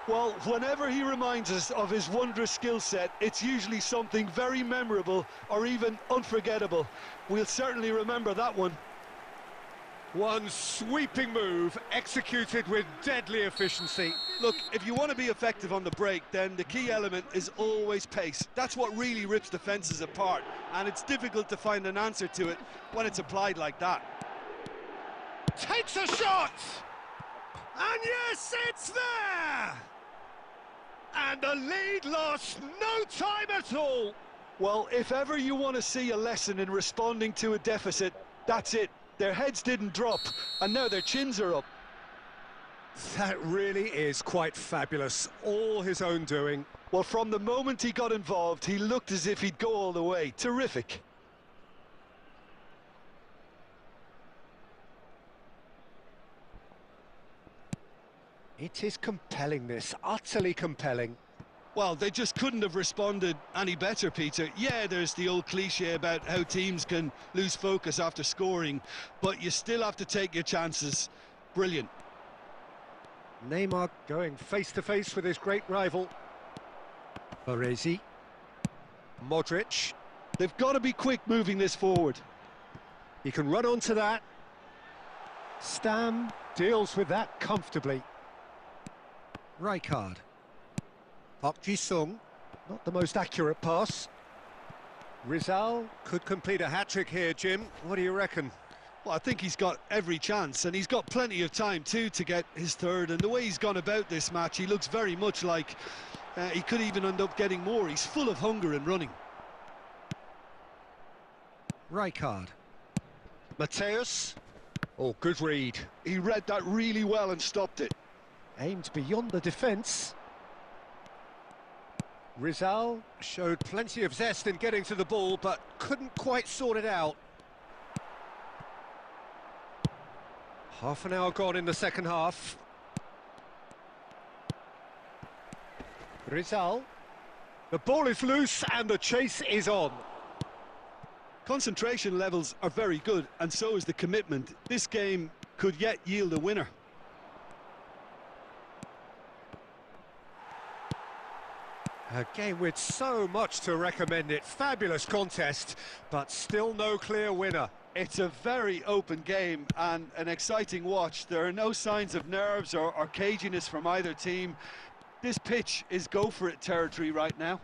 Well, whenever he reminds us of his wondrous skill set, it's usually something very memorable or even unforgettable. We'll certainly remember that one. One sweeping move, executed with deadly efficiency. Look, if you want to be effective on the break, then the key element is always pace. That's what really rips defences apart, and it's difficult to find an answer to it when it's applied like that. Takes a shot! And yes, it's there! And the lead lost no time at all. Well, if ever you want to see a lesson in responding to a deficit, that's it. Their heads didn't drop, and now their chins are up. That really is quite fabulous. All his own doing. Well, from the moment he got involved, he looked as if he'd go all the way. Terrific. It is compelling, this, utterly compelling. Well, they just couldn't have responded any better, Peter. Yeah, there's the old cliche about how teams can lose focus after scoring, but you still have to take your chances. Brilliant. Neymar going face-to-face with his great rival. Baresi. Modric. They've got to be quick moving this forward. He can run onto that. Stam deals with that comfortably. Rijkaard. Park Ji-sung, not the most accurate pass. Rizal could complete a hat-trick here, Jim. What do you reckon? Well, I think he's got every chance, and he's got plenty of time too to get his third. And the way he's gone about this match, he looks very much like he could even end up getting more. He's full of hunger and running. Rijkaard. Mateus. Oh, good read. He read that really well and stopped it. Aimed beyond the defence. Rizal showed plenty of zest in getting to the ball, but couldn't quite sort it out. Half an hour gone in the second half. Rizal. The ball is loose and the chase is on. Concentration levels are very good, and so is the commitment. This game could yet yield a winner. A game with so much to recommend it. Fabulous contest, but still no clear winner. It's a very open game and an exciting watch. There are no signs of nerves or caginess from either team. This pitch is go-for-it territory right now.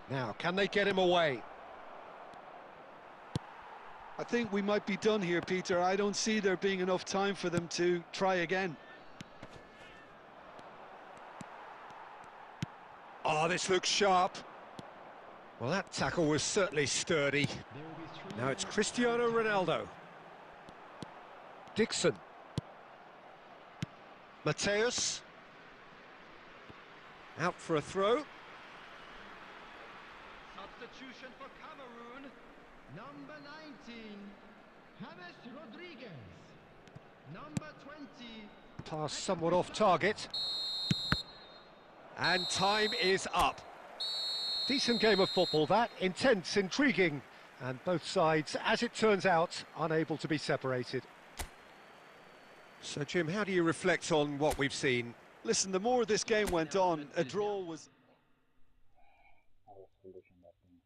Now, can they get him away? I think we might be done here, Peter. I don't see there being enough time for them to try again. Oh, this looks sharp. Well, that tackle was certainly sturdy. There will be three Now it's more Cristiano tackles. Ronaldo. Dixon. Mateus. Out for a throw. Substitution for Cameroon. Number 19, James Rodriguez. Number 20. Pass somewhat off target. And time is up. Decent game of football that, intense, intriguing, and both sides, as it turns out, unable to be separated. So Jim, how do you reflect on what we've seen? Listen, the more this game went on, a draw was... Our solution that thing.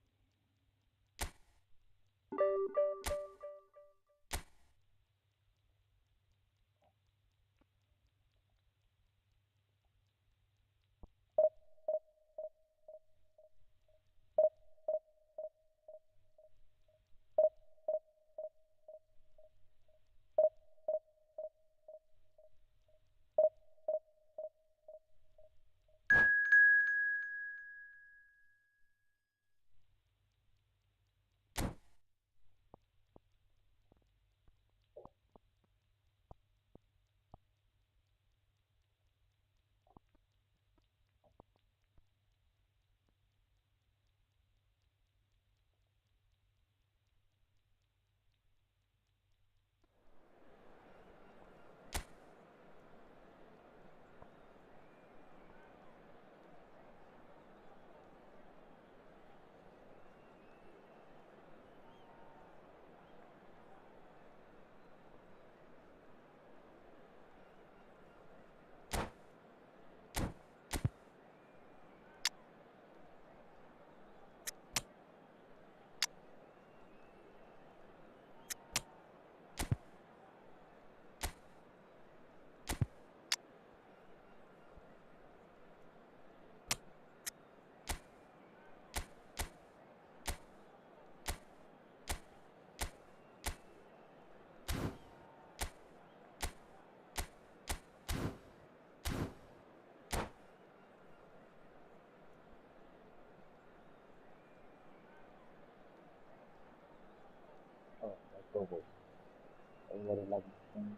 Oh, let's go, boys. Everybody like this thing.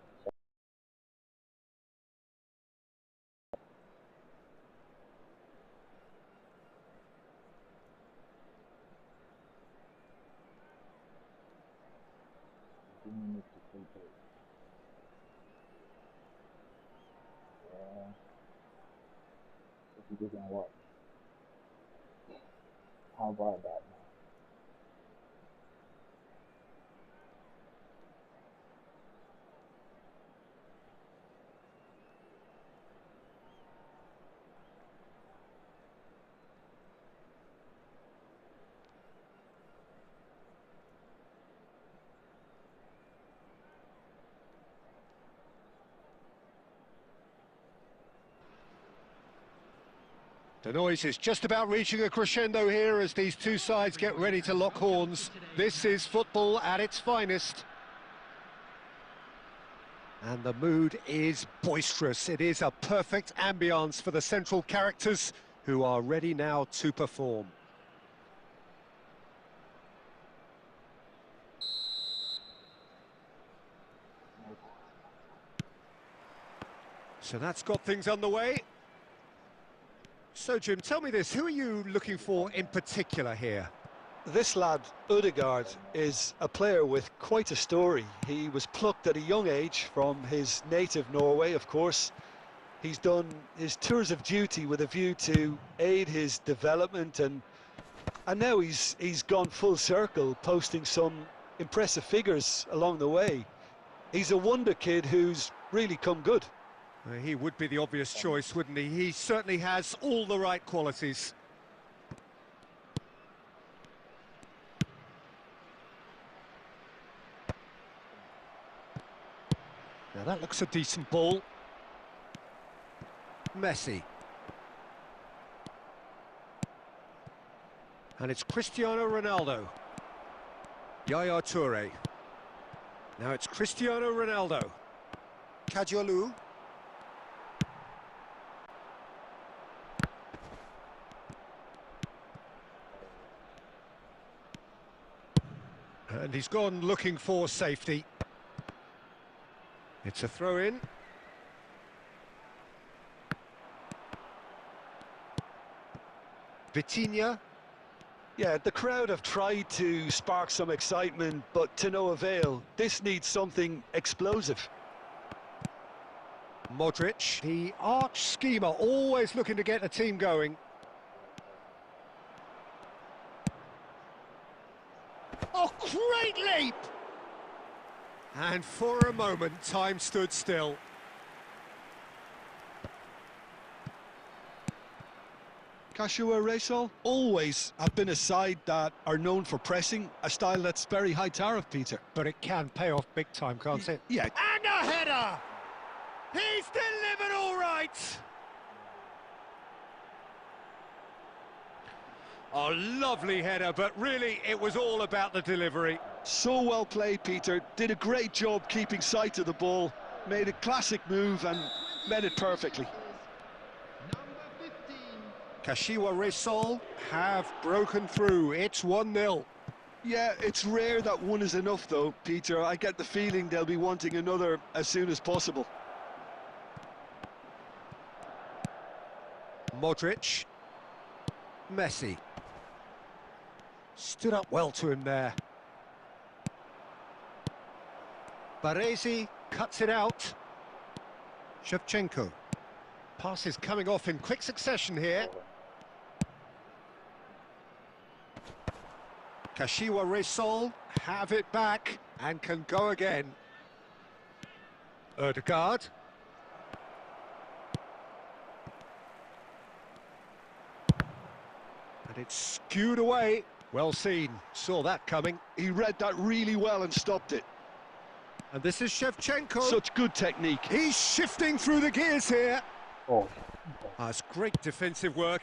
So you need to play bait. Yeah. If you didn't watch. How about that now? The noise is just about reaching a crescendo here as these two sides get ready to lock horns. This is football at its finest. And the mood is boisterous. It is a perfect ambience for the central characters who are ready now to perform. So that's got things underway. So Jim, tell me this, who are you looking for in particular here? This lad, Odegaard, is a player with quite a story. He was plucked at a young age from his native Norway, of course. He's done his tours of duty with a view to aid his development, and now he's gone full circle, posting some impressive figures along the way. He's a wonder kid who's really come good. He would be the obvious choice, wouldn't he? He certainly has all the right qualities. Now that looks a decent ball. Messi. And it's Cristiano Ronaldo. Yaya Toure. Now it's Cristiano Ronaldo. Kajolu. And he's gone looking for safety. It's a throw-in. Vitinha. Yeah, the crowd have tried to spark some excitement, but to no avail. This needs something explosive. Modric, the arch schemer, always looking to get the team going. Oh, great leap! And for a moment, time stood still. Kashiwa Reysol always have been a side that are known for pressing, a style that's very high tariff, Peter. But it can pay off big time, can't it? Yeah. And a header! He's delivered all right! A lovely header, but really it was all about the delivery. So well played, Peter. Did a great job keeping sight of the ball, made a classic move and met it perfectly. Number 15. Kashiwa Reysol have broken through. It's 1-0. Yeah, it's rare that one is enough though, Peter. I get the feeling they'll be wanting another as soon as possible. Modric. Messi. Stood up well to him there. Baresi cuts it out. Shevchenko. Passes coming off in quick succession here. Kashiwa Reysol have it back and can go again. Ødegaard. And it's skewed away. Well seen, saw that coming. He read that really well and stopped it. And this is Shevchenko. Such good technique. He's shifting through the gears here. Oh, That's great defensive work.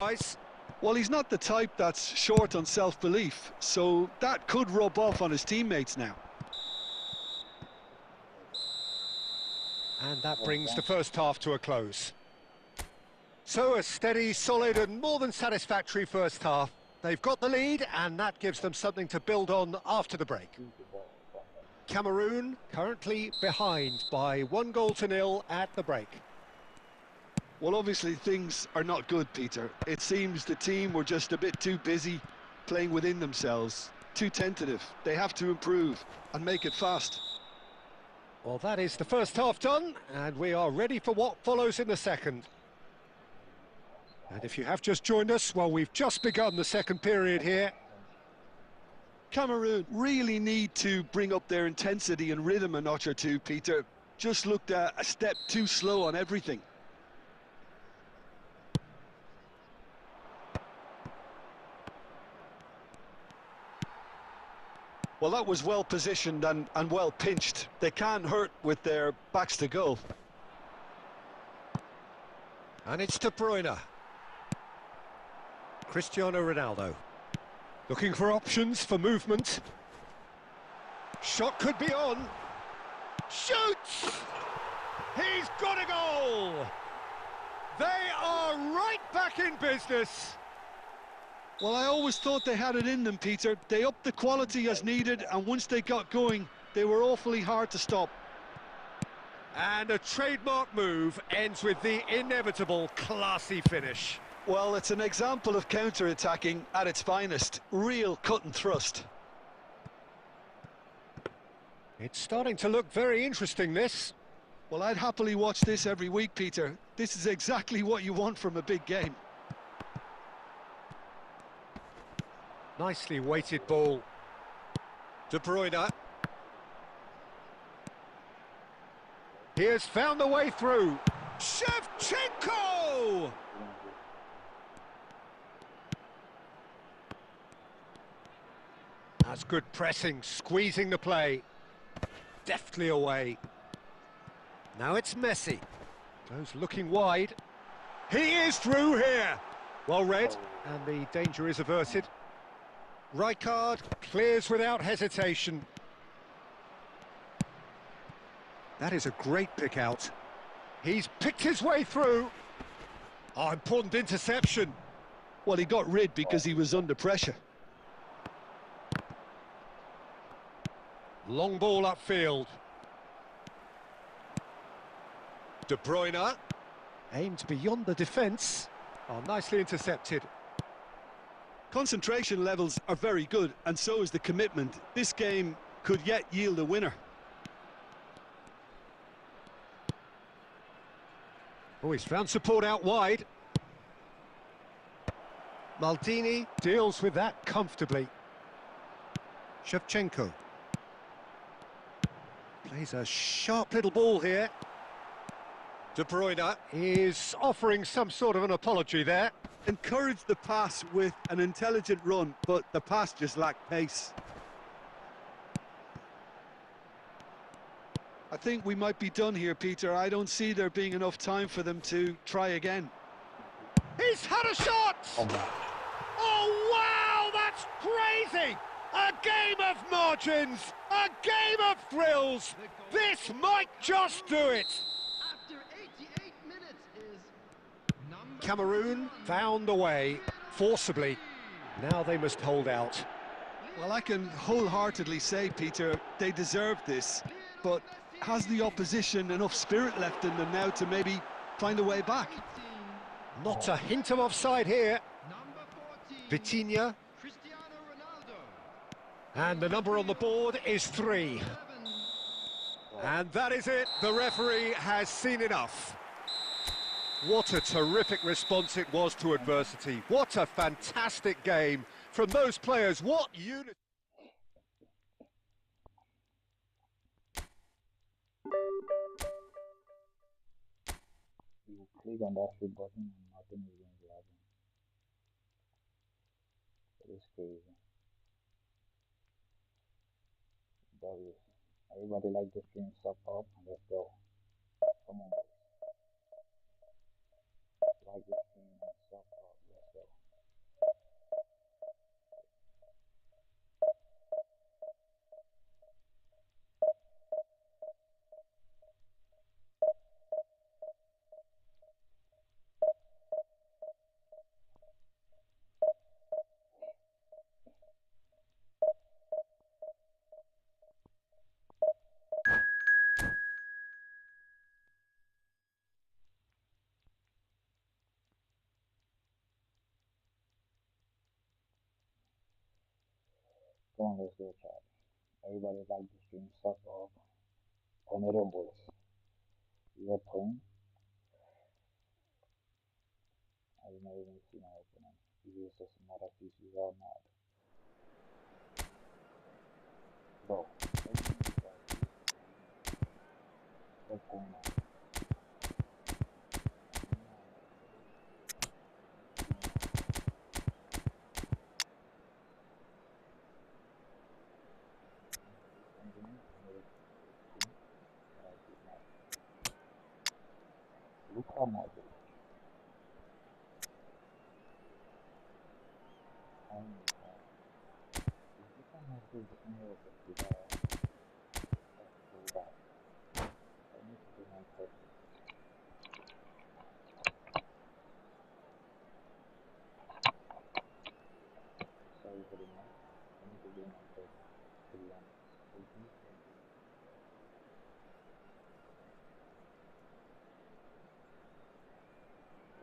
Nice. Well, he's not the type that's short on self-belief, so that could rub off on his teammates now. And that brings the first half to a close. So a steady, solid and more than satisfactory first half. They've got the lead and that gives them something to build on after the break. Cameroon currently behind by 1-0 at the break. Well, obviously things are not good, Peter. It seems the team were just a bit too busy playing within themselves, too tentative. They have to improve and make it fast. Well, that is the first half done and we are ready for what follows in the second. And if you have just joined us, well, we've just begun the second period here. Cameroon really need to bring up their intensity and rhythm a notch or two, Peter. Just looked a step too slow on everything. Well, that was well positioned and well pinched. They can't hurt with their backs to goal. And it's De Bruyne. Cristiano Ronaldo. Looking for options for movement. Shot could be on. Shoots! He's got a goal! They are right back in business. Well, I always thought they had it in them, Peter. They upped the quality as needed, and once they got going, they were awfully hard to stop. And a trademark move ends with the inevitable classy finish. Well, it's an example of counter-attacking at its finest. Real cut and thrust. It's starting to look very interesting, this. Well, I'd happily watch this every week, Peter. This is exactly what you want from a big game. Nicely weighted ball. De Bruyne. He has found the way through. Shevchenko! That's good pressing, squeezing the play. Deftly away. Now it's Messi. Goes looking wide. He is through here. Well read, and the danger is averted. Rijkaard clears without hesitation. That is a great pick out. He's picked his way through. Oh, important interception. Well, he got rid because he was under pressure. Long ball upfield. De Bruyne. Aimed beyond the defence. Oh, nicely intercepted. Concentration levels are very good, and so is the commitment. This game could yet yield a winner. Oh, he's found support out wide. Maldini deals with that comfortably. Shevchenko. Plays a sharp little ball here. De Bruyne is offering some sort of an apology there. Encouraged the pass with an intelligent run, but the pass just lacked pace. I think we might be done here, Peter. I don't see there being enough time for them to try again. He's had a shot! Oh, wow, that's crazy! A game of margins, a game of thrills. This might just do it. After 88 minutes is number Cameroon found a way, forcibly. Now they must hold out. Well, I can wholeheartedly say, Peter, they deserved this, but has the opposition enough spirit left in them now to maybe find a way back? Not a hint of offside here. number 14, Vitinha, Cristiano Ronaldo. and the number on the board is 3. 11. And that is it. The referee has seen enough. What a terrific response it was to adversity. What a fantastic game from those players. What unit. You click on that shoot button and nothing is going to happen. It is crazy. W. Everybody like the stream sub up and let's go. Come on, boys. Like the stream and sub up. Let's go. Come on, let's go, chat. Everybody like the stream sub up. Turn it on, boys. You are playing. I did not even see my opponent. He is just mad at these. You are mad. Bro. What's going on? Look how much it is. Oh my god. Look how much it is in here with the guy. Let's go back. I need to do my purpose. Sorry for the noise. I need to do my purpose. To be honest. So please don't do it.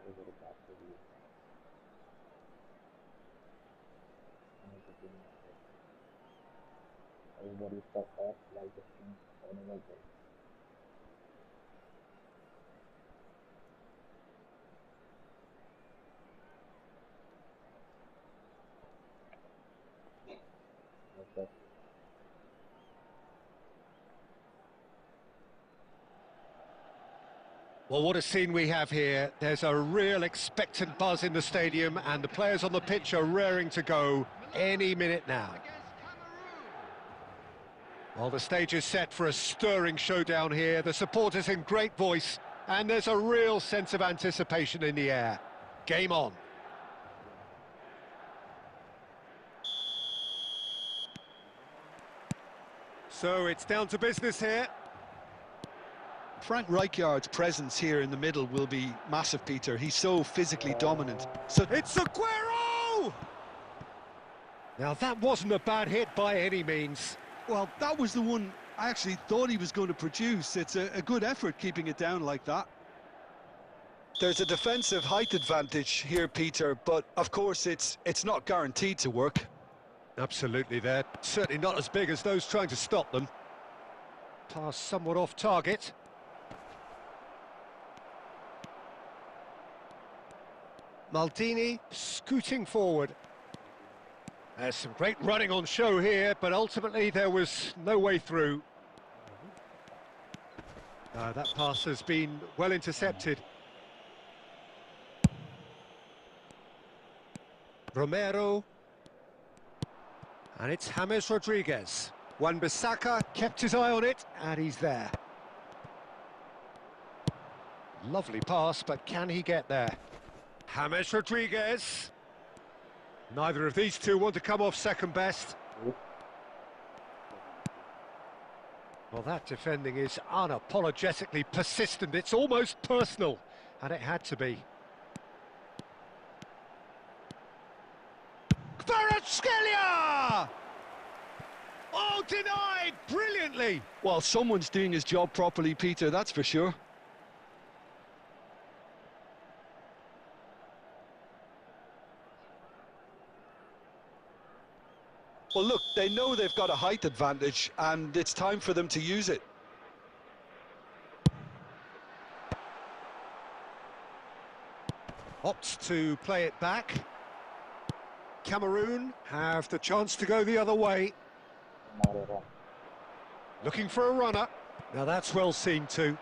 I'll go back to you. I need to do my purpose. Everybody step up, like the stream, turn it over. What's up? Well, what a scene we have here. There's a real expectant buzz in the stadium, and the players on the pitch are raring to go any minute now. Against Cameroon. Well, the stage is set for a stirring showdown here. The supporters in great voice, and there's a real sense of anticipation in the air. Game on. So it's down to business here. Frank Rijkaard's presence here in the middle will be massive, Peter. He's so physically dominant. So It's Aguero! Now, that wasn't a bad hit by any means. Well, that was the one I actually thought he was going to produce. It's a good effort keeping it down like that. There's a defensive height advantage here, Peter, but of course it's not guaranteed to work. Absolutely, they're certainly not as big as those trying to stop them. Pass somewhat off target. Maldini scooting forward. There's some great running on show here, but ultimately there was no way through. That pass has been well intercepted. Romero. And it's James Rodriguez. Wan-Bissaka kept his eye on it, and he's there. Lovely pass, but can he get there? James Rodriguez. Neither of these two want to come off second best. Well, that defending is unapologetically persistent. It's almost personal, and it had to be. Kvaratskhelia! Oh, denied brilliantly. Well, someone's doing his job properly, Peter, that's for sure. Well, look, they know they've got a height advantage, and it's time for them to use it. Opts to play it back. Cameroon have the chance to go the other way. Looking for a runner. Now that's well seen too.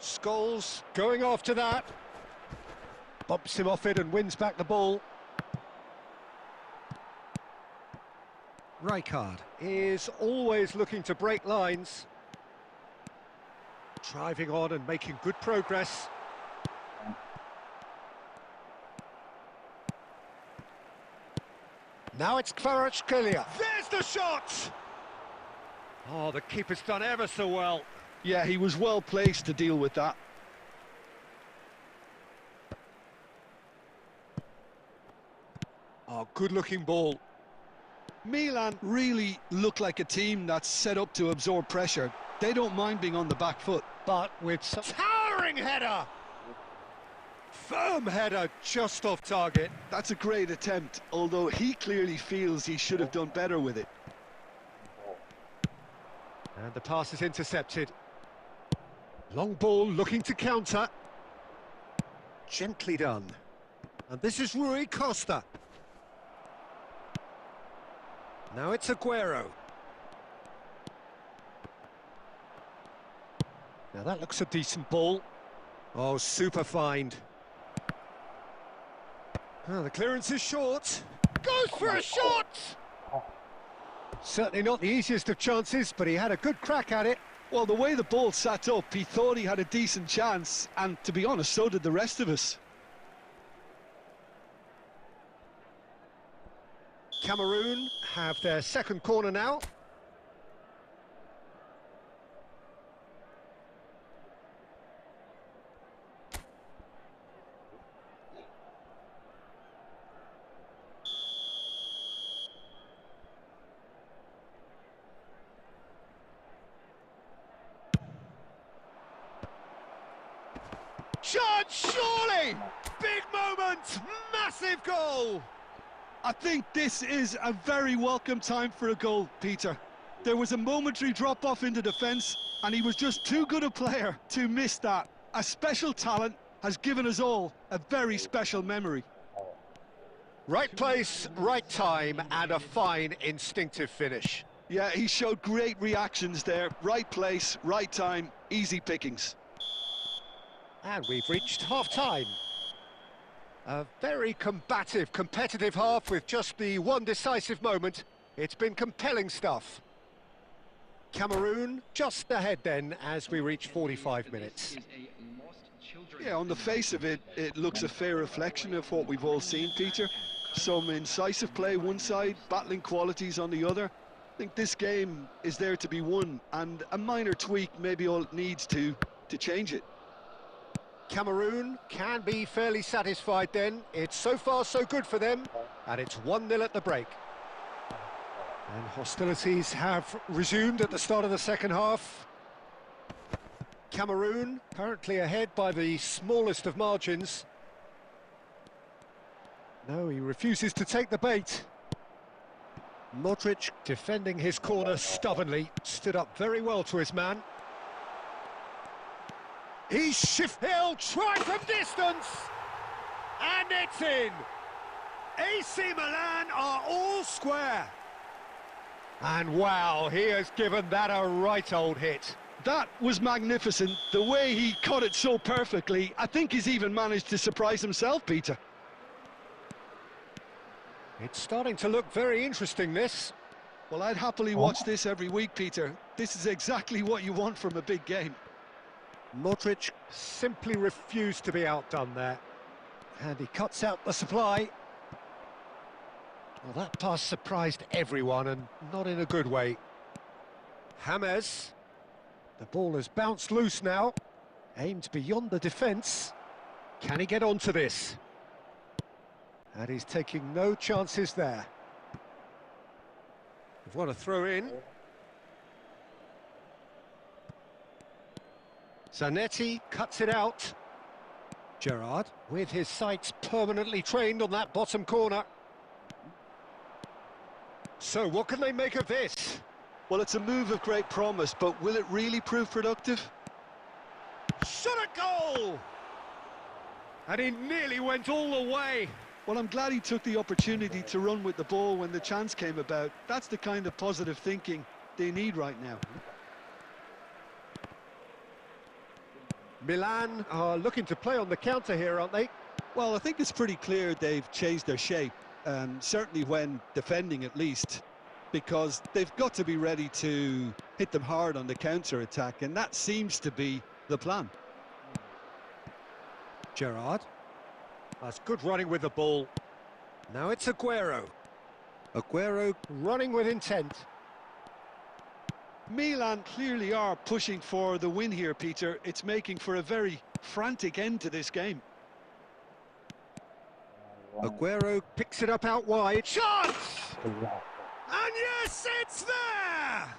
Scholes going after that. Bumps him off it and wins back the ball. Rijkaard is always looking to break lines. Driving on and making good progress. Now it's Kvaratskhelia. There's the shot! Oh, the keeper's done ever so well. Yeah, he was well placed to deal with that. Oh, good-looking ball. Milan really look like a team that's set up to absorb pressure. They don't mind being on the back foot. But with some towering header! Firm header just off target. That's a great attempt, although he clearly feels he should have done better with it. And the pass is intercepted. Long ball looking to counter. Gently done. And this is Rui Costa. Now it's Aguero. Now that looks a decent ball. Oh, super find. Oh, the clearance is short. Goes for a shot! Certainly not the easiest of chances, but he had a good crack at it. Well, the way the ball sat up, he thought he had a decent chance, and to be honest, so did the rest of us. Cameroon have their second corner now. Shot, surely! Big moment! Massive goal! I think this is a very welcome time for a goal, Peter. There was a momentary drop-off into defence, and he was just too good a player to miss that. A special talent has given us all a very special memory. Right place, right time, and a fine instinctive finish. Yeah, he showed great reactions there. Right place, right time, easy pickings. And we've reached half-time. A very combative, competitive half with just the one decisive moment. It's been compelling stuff. Cameroon just ahead then as we reach 45 minutes. Yeah, on the face of it, it looks a fair reflection of what we've all seen, Peter. Some incisive play one side, battling qualities on the other. I think this game is there to be won, and a minor tweak may be all it needs to change it. Cameroon can be fairly satisfied then. It's so far so good for them, and it's 1-0 at the break. And hostilities have resumed at the start of the second half. Cameroon currently ahead by the smallest of margins. No, he refuses to take the bait. Modric defending his corner stubbornly, stood up very well to his man. He's he'll try from distance, and it's in. AC Milan are all square. And wow, he has given that a right old hit. That was magnificent, the way he caught it so perfectly. I think he's even managed to surprise himself, Peter. It's starting to look very interesting, this. Well, I'd happily watch this every week, Peter. This is exactly what you want from a big game. Modric simply refused to be outdone there. And he cuts out the supply. Well, that pass surprised everyone, and not in a good way. James. The ball has bounced loose now. Aimed beyond the defence. Can he get onto this? And he's taking no chances there. What a throw in. Zanetti cuts it out. Gerrard, with his sights permanently trained on that bottom corner. So what can they make of this? Well, it's a move of great promise, but will it really prove productive? Shot a goal! And he nearly went all the way. Well, I'm glad he took the opportunity to run with the ball when the chance came about. That's the kind of positive thinking they need right now. Milan are looking to play on the counter here, aren't they? Well, I think it's pretty clear they've changed their shape, certainly when defending at least, because they've got to be ready to hit them hard on the counter-attack, and that seems to be the plan. Gerrard. That's good running with the ball. Now it's Aguero. Aguero running with intent. Milan clearly are pushing for the win here, Peter. It's making for a very frantic end to this game. Aguero picks it up out wide. Shot! And yes, it's there!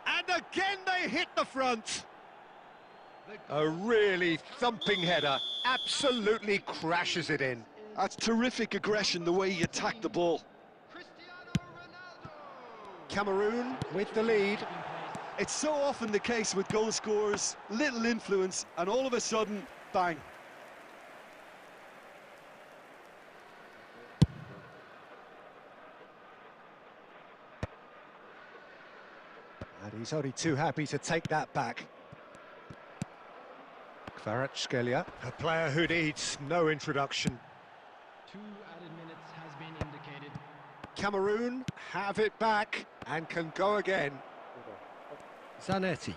And again they hit the front. A really thumping header. Absolutely crashes it in. That's terrific aggression, the way he attacked the ball. Cameroon with the lead. It's so often the case with goal scorers, little influence, and all of a sudden, bang. And he's only too happy to take that back. Kvaratskhelia, a player who needs no introduction. 2 added minutes has been indicated. Cameroon have it back and can go again. Zanetti.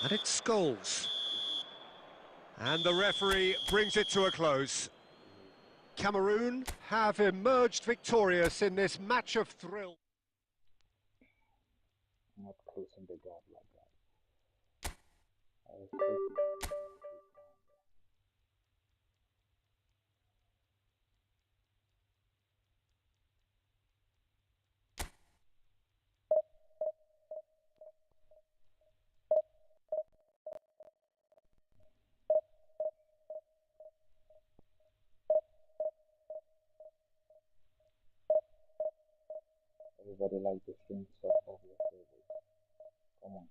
And it's Scholes. And the referee brings it to a close. Cameroon have emerged victorious in this match of thrill. Not closing the gap like that. I was closing. Everybody like the screenshot of your favorite. Come on.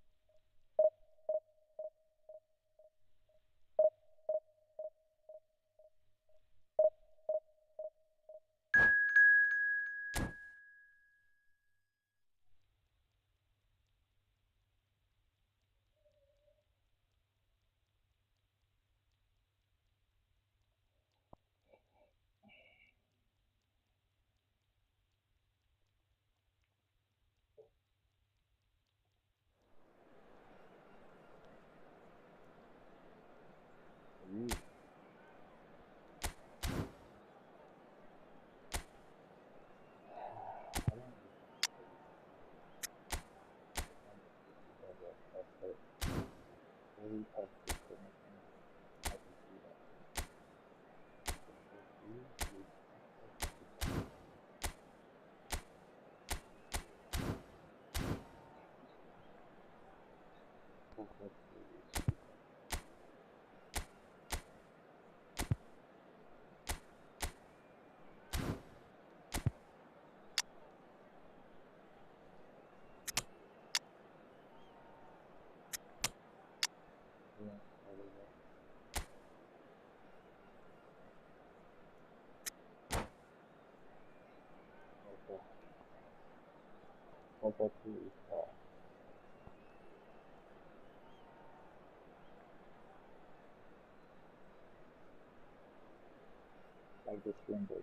Like this window.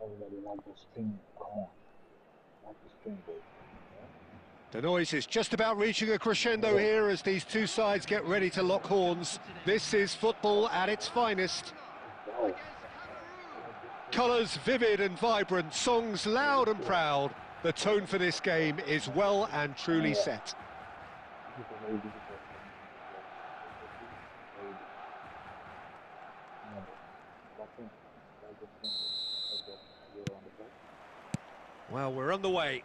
Everybody like this thing. Come on. Like this thing, boy. The noise is just about reaching a crescendo here as these two sides get ready to lock horns. This is football at its finest. Colours vivid and vibrant, songs loud and proud. The tone for this game is well and truly set. Well, we're on the way.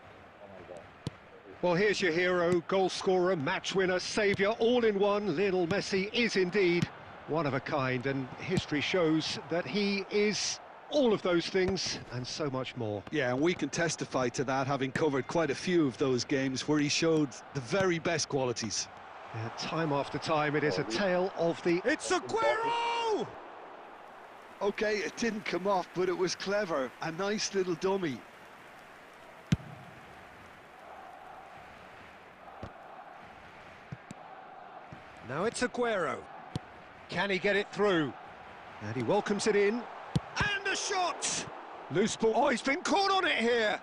Well, here's your hero, goal scorer, match winner, saviour, all in one. Lionel Messi is indeed one of a kind, and history shows that he is all of those things and so much more. Yeah, and we can testify to that, having covered quite a few of those games where he showed the very best qualities. Yeah, time after time, it is a tale of the... It's Aguero! Okay, it didn't come off, but it was clever. A nice little dummy. Now it's Aguero. Can he get it through? And he welcomes it in. And a shot! Loose ball. Oh, he's been caught on it here.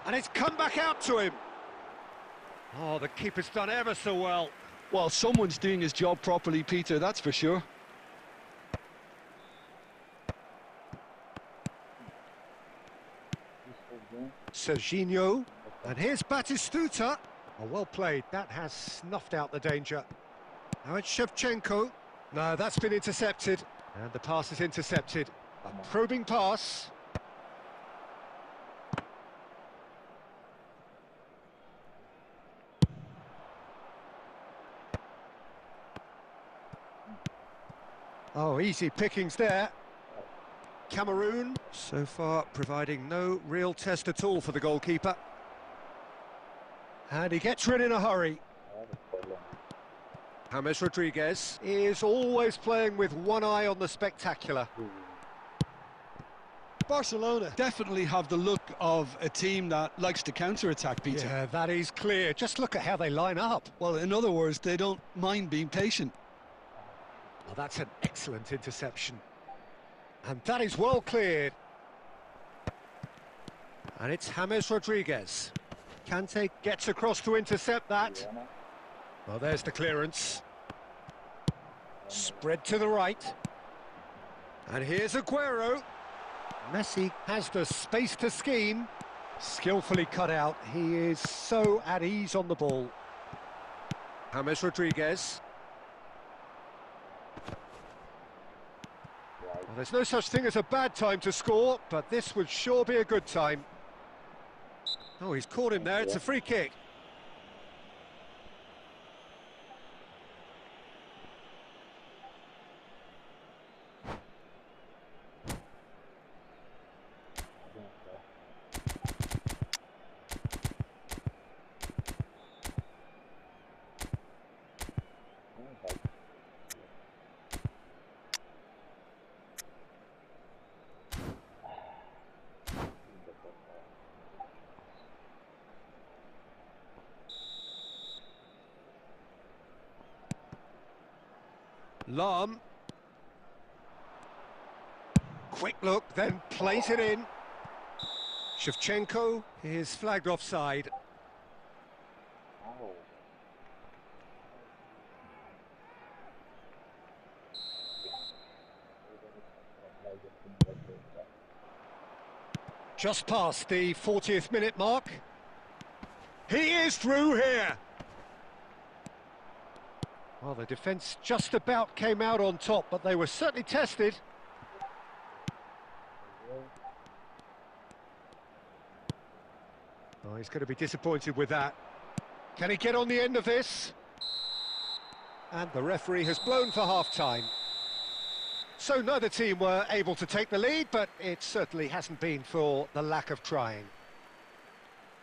And it's come back out to him. Oh, the keeper's done ever so well. Well, someone's doing his job properly, Peter, that's for sure. Serginho. And here's Batistuta. Oh, well played. That has snuffed out the danger. Now it's Shevchenko. No, that's been intercepted. And the pass is intercepted. A probing pass. Oh, easy pickings there. Cameroon, so far providing no real test at all for the goalkeeper. And he gets rid in a hurry. James Rodriguez is always playing with one eye on the spectacular. Barcelona definitely have the look of a team that likes to counter-attack, Peter. Yeah, that is clear. Just look at how they line up. Well, in other words, they don't mind being patient. Well, that's an excellent interception. And that is well cleared. And it's James Rodriguez. Kante gets across to intercept that. Well, there's the clearance. Spread to the right. And here's Aguero. Messi has the space to scheme. Skillfully cut out. He is so at ease on the ball. James Rodriguez. Well, there's no such thing as a bad time to score, but this would sure be a good time. Oh, he's caught him there. It's a free kick. Lam. Quick look, then plays it in. Shevchenko is flagged offside. Just past the 40th minute mark. He is through here. Well, the defence just about came out on top, but they were certainly tested. Oh, he's going to be disappointed with that. Can he get on the end of this? And the referee has blown for half-time. So neither team were able to take the lead, but it certainly hasn't been for the lack of trying.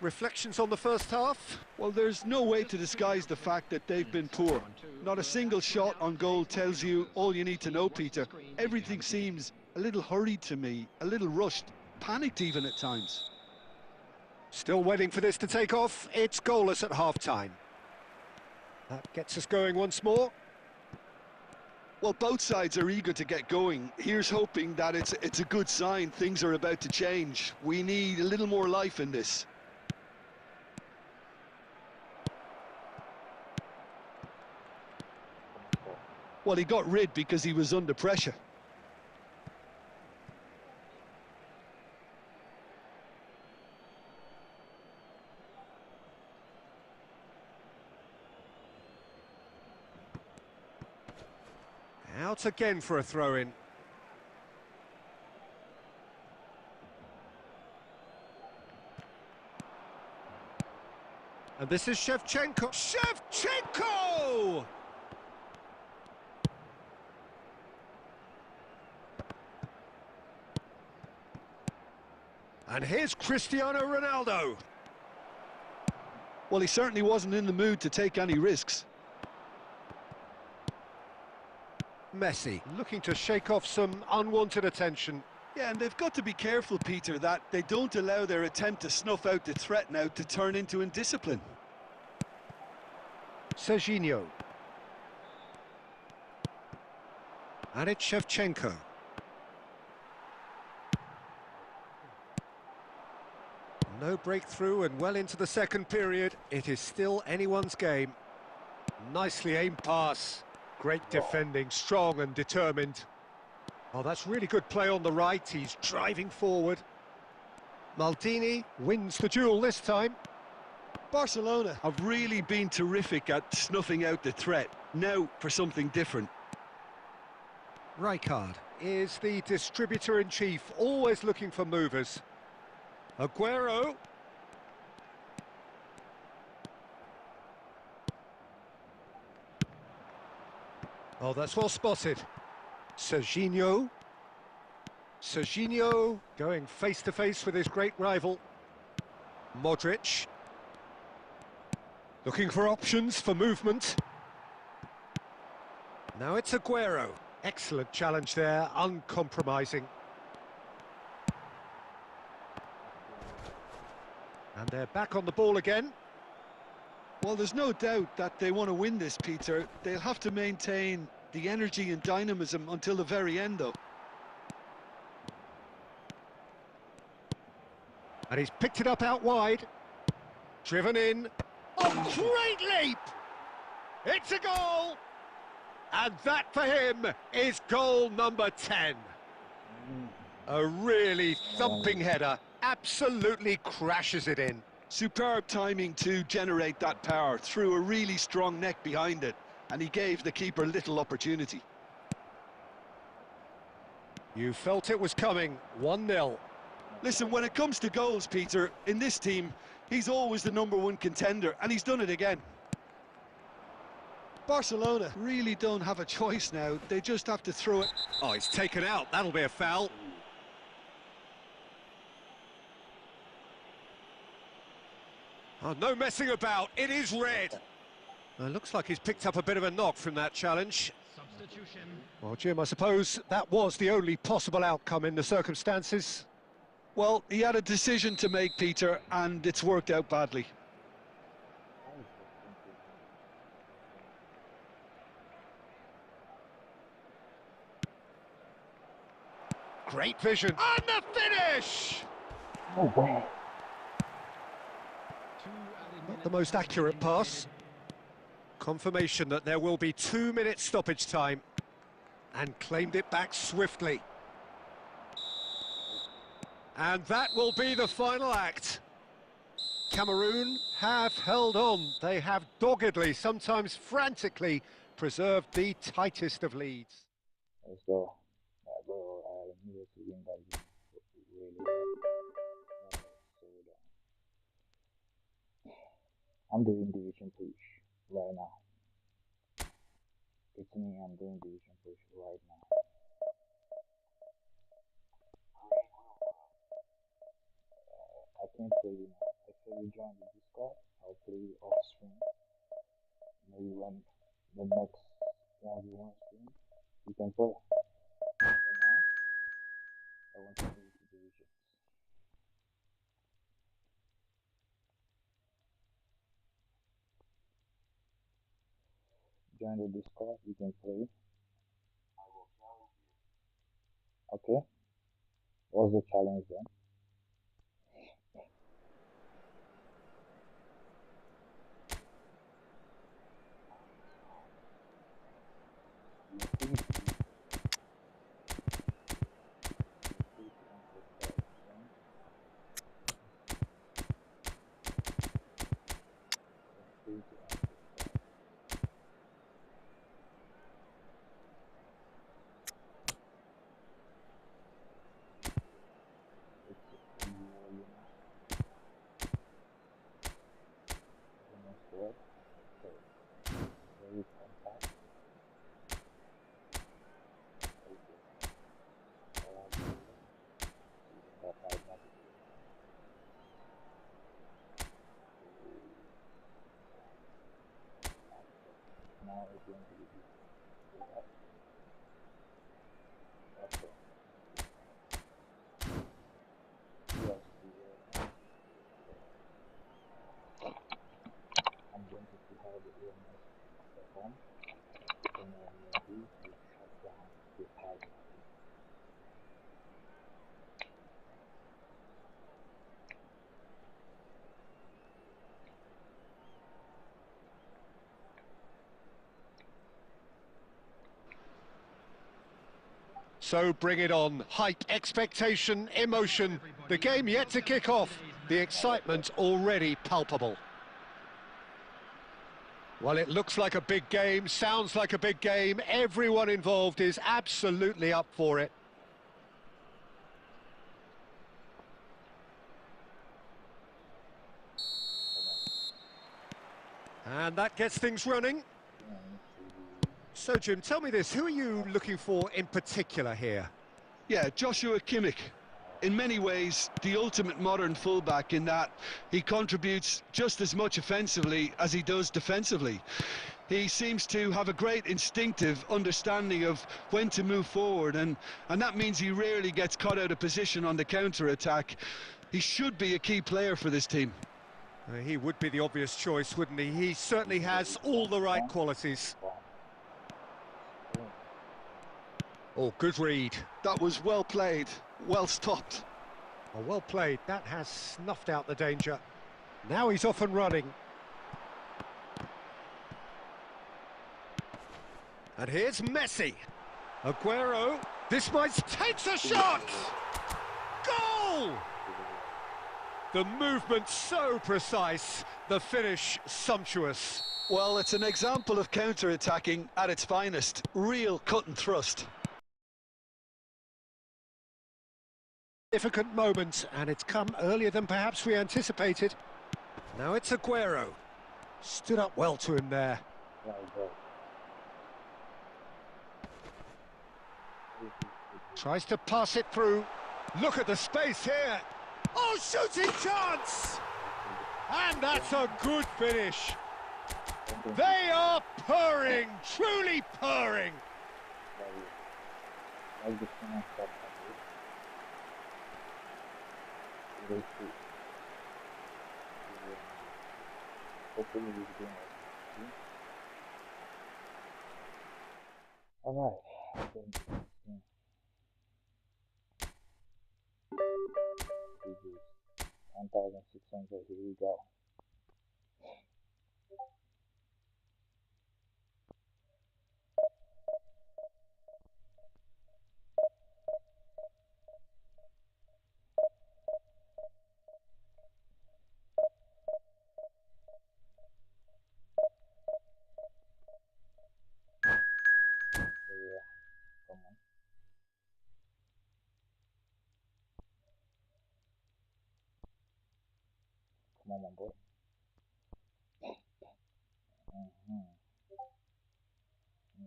Reflections on the first half? Well, there's no way to disguise the fact that they've been poor. Not a single shot on goal tells you all you need to know, Peter. Everything seems a little hurried to me, a little rushed, panicked even at times. Still waiting for this to take off. It's goalless at half-time. That gets us going once more. Well, both sides are eager to get going. Here's hoping that it's a good sign things are about to change. We need a little more life in this. Well, he got rid because he was under pressure. Out again for a throw-in. And this is Shevchenko. Shevchenko! And here's Cristiano Ronaldo. Well, he certainly wasn't in the mood to take any risks. Messi looking to shake off some unwanted attention. Yeah, and they've got to be careful, Peter, that they don't allow their attempt to snuff out the threat now to turn into indiscipline. Serginho. And it's Shevchenko. No breakthrough and well into the second period. It is still anyone's game. Nicely aimed pass. Great defending, strong and determined. Oh, that's really good play on the right. He's driving forward. Maldini wins the duel this time. Barcelona have really been terrific at snuffing out the threat. Now for something different. Rijkaard is the distributor-in-chief, always looking for movers. Aguero. Oh, that's well spotted. Serginho. Serginho going face-to-face with his great rival. Modric. Looking for options for movement. Now it's Aguero. Excellent challenge there, uncompromising. And they're back on the ball again. Well, there's no doubt that they want to win this, Peter. They'll have to maintain the energy and dynamism until the very end, though. And he's picked it up out wide. Driven in. Oh, great leap! It's a goal! And that for him is goal number 10. A really thumping header. Absolutely crashes it in. Superb timing to generate that power, threw a really strong neck behind it, and he gave the keeper little opportunity. You felt it was coming, 1-0. Listen, when it comes to goals, Peter, in this team, he's always the #1 contender, and he's done it again. Barcelona really don't have a choice now, they just have to throw it. Oh, it's taken out, that'll be a foul. Oh, no messing about, it is red. It looks like he's picked up a bit of a knock from that challenge. Substitution. Well, Jim, I suppose that was the only possible outcome in the circumstances. Well, he had a decision to make, Peter, and it's worked out badly. Great vision. And the finish! No way. Not the most accurate pass. Confirmation that there will be 2 minutes stoppage time. And claimed it back swiftly. And that will be the final act. Cameroon have held on. They have doggedly, sometimes frantically, preserved the tightest of leads. Let's go. Bro, I needed to win that game. Really. So I'm doing division push right now. It's me, I'm doing division push right now. I can't play you now. After you join the Discord, I'll play you off stream. Maybe when the next 1v1 stream, you can play. For now, I want to move to divisions. Join the Discord, you can play. Okay? What's the challenge then? Now it's going to be okay. Yes, I'm going to see how the EMS perform. And then we shut down the tag. So bring it on. Hype, expectation, emotion. The game yet to kick off. The excitement already palpable. Well, it looks like a big game, sounds like a big game. Everyone involved is absolutely up for it. And that gets things running. So, Jim, tell me this, who are you looking for in particular here? Yeah, Joshua Kimmich. In many ways, the ultimate modern fullback in that he contributes just as much offensively as he does defensively. He seems to have a great instinctive understanding of when to move forward, and that means he rarely gets caught out of position on the counter-attack. He should be a key player for this team. He would be the obvious choice, wouldn't he? He certainly has all the right qualities. Oh, good read. That was well played, well stopped. Oh, well played. That has snuffed out the danger. Now he's off and running. And here's Messi. Aguero. This might takes a shot. Goal! The movement so precise, the finish sumptuous. Well, it's an example of counter-attacking at its finest. Real cut and thrust. Significant moment, and it's come earlier than perhaps we anticipated. Now it's Aguero. Stood up well to him there. Tries to pass it through. Look at the space here. Oh, shooting chance! And that's a good finish. They are purring, truly purring. Alright. 1,600, here we go. Yeah, come on. Come on, my boy. Hmm.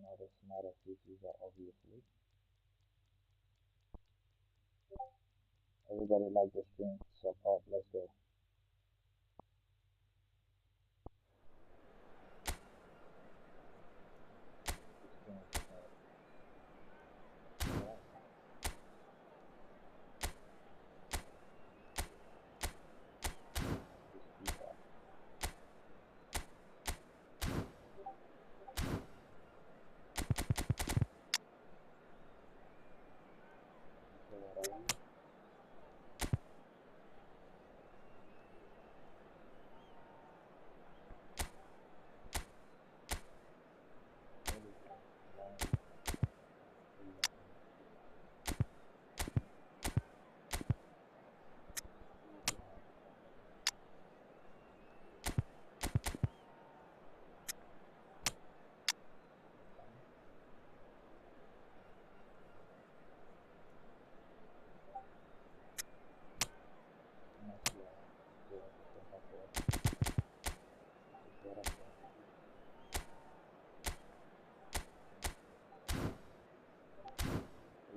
Not as smart as this is obviously. Everybody like this thing, so let's go. This thing is yeah. This people. So what I want.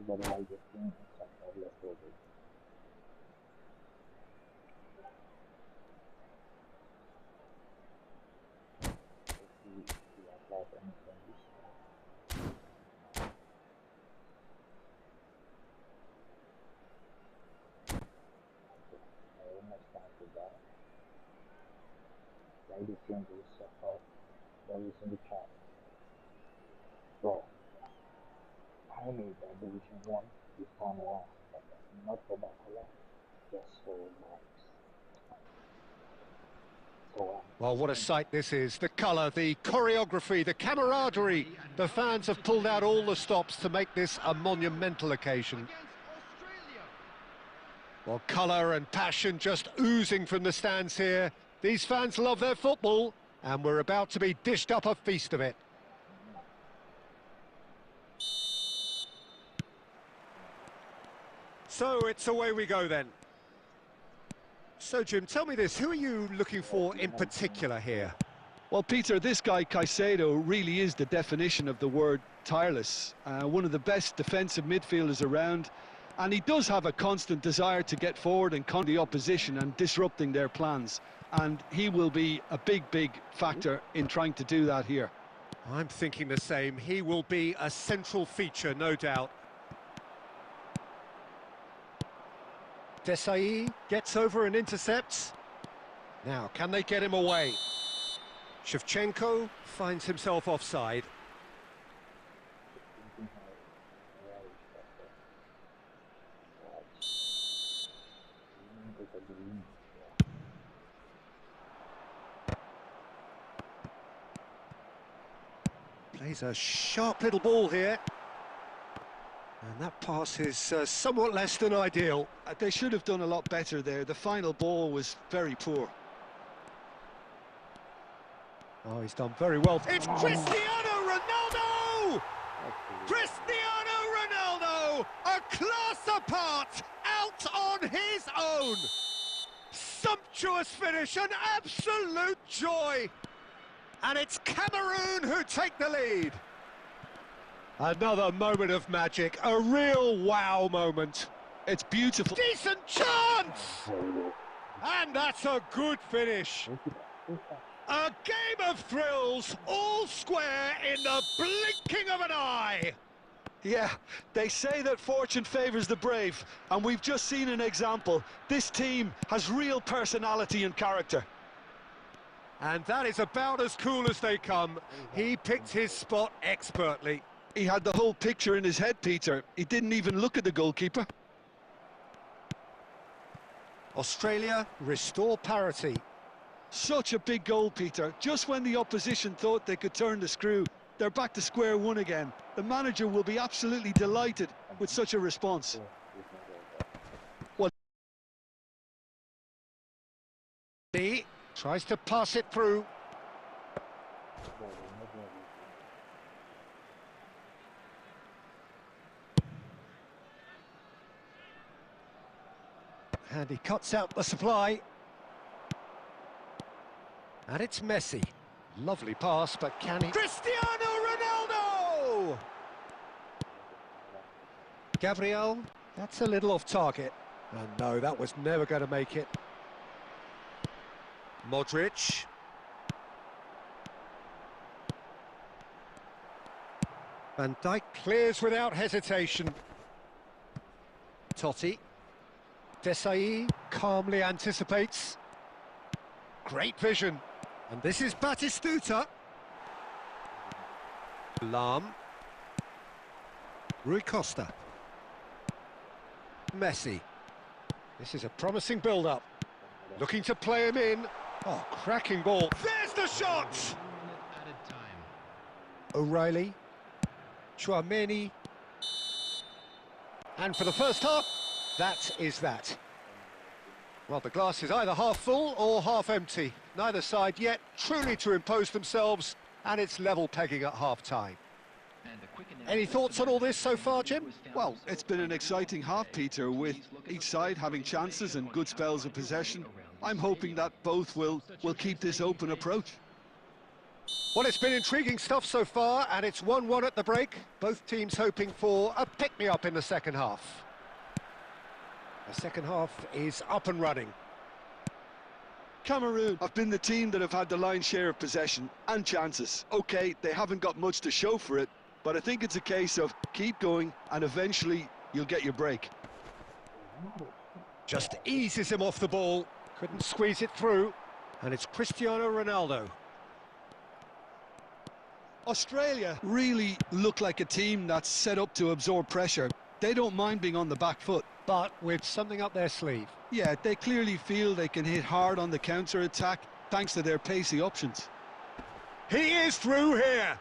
Everybody like this thing, so let's go. If you apply for anything, this I almost started that. Like this thing is so hard. That is in the chat. Bro, I made that division 1 this time around, but not for barcelona, just for vibes. So, Well, what a sight this is. The colour, the choreography, the camaraderie. The fans have pulled out all the stops to make this a monumental occasion. Against Australia. Well, colour and passion just oozing from the stands here. These fans love their football, and we're about to be dished up a feast of it. So it's away we go then. So, Jim, tell me this, who are you looking for in particular here? Well, Peter, this guy Caicedo really is the definition of the word tireless. One of the best defensive midfielders around, and he does have a constant desire to get forward and conquer the opposition and disrupting their plans. And he will be a big factor in trying to do that here. I'm thinking the same. He will be a central feature, no doubt. Desai gets over and intercepts. Now, can they get him away? Shevchenko finds himself offside. Plays a sharp little ball here. And that pass is somewhat less than ideal. They should have done a lot better there. The final ball was very poor. Oh, he's done very well. It's Cristiano Ronaldo! Cristiano Ronaldo, a class apart, out on his own. Sumptuous finish, an absolute joy. And it's Cameroon who take the lead. Another moment of magic, a real wow moment. It's beautiful. Decent chance! And that's a good finish. A game of thrills, all square in the blinking of an eye. Yeah, they say that fortune favours the brave, and we've just seen an example. This team has real personality and character. And that is about as cool as they come. He picked his spot expertly. He had the whole picture in his head, Peter. He didn't even look at the goalkeeper. Australia restore parity. Such a big goal, Peter. Just when the opposition thought they could turn the screw, they're back to square one again. The manager will be absolutely delighted with such a response. Well, he tries to pass it through. And he cuts out the supply. And it's Messi. Lovely pass, but can he... Cristiano Ronaldo! Gabriel, that's a little off target. And no, that was never going to make it. Modric. Van Dijk clears without hesitation. Totti. Desailly calmly anticipates. Great vision. And this is Batistuta. Lam. Rui Costa. Messi. This is a promising build-up. Looking to play him in. Oh, cracking ball. There's the shot! Added time. O'Reilly. Chouameni. And for the first half, that is that. Well, the glass is either half full or half empty. Neither side yet truly to impose themselves, and it's level pegging at half-time. Any thoughts on all this so far, Jim? Well, it's been an exciting half, Peter, with each side having chances and good spells of possession. I'm hoping that both will keep this open approach. Well, it's been intriguing stuff so far, and it's 1-1 at the break. Both teams hoping for a pick-me-up in the second half. The second half is up and running. Cameroon have been the team that have had the lion's share of possession and chances. OK, they haven't got much to show for it, but I think it's a case of keep going and eventually you'll get your break. Just eases him off the ball. Couldn't squeeze it through. And it's Cristiano Ronaldo. Australia really look like a team that's set up to absorb pressure. They don't mind being on the back foot. But with something up their sleeve. Yeah, they clearly feel they can hit hard on the counter-attack thanks to their pacey options. He is through here.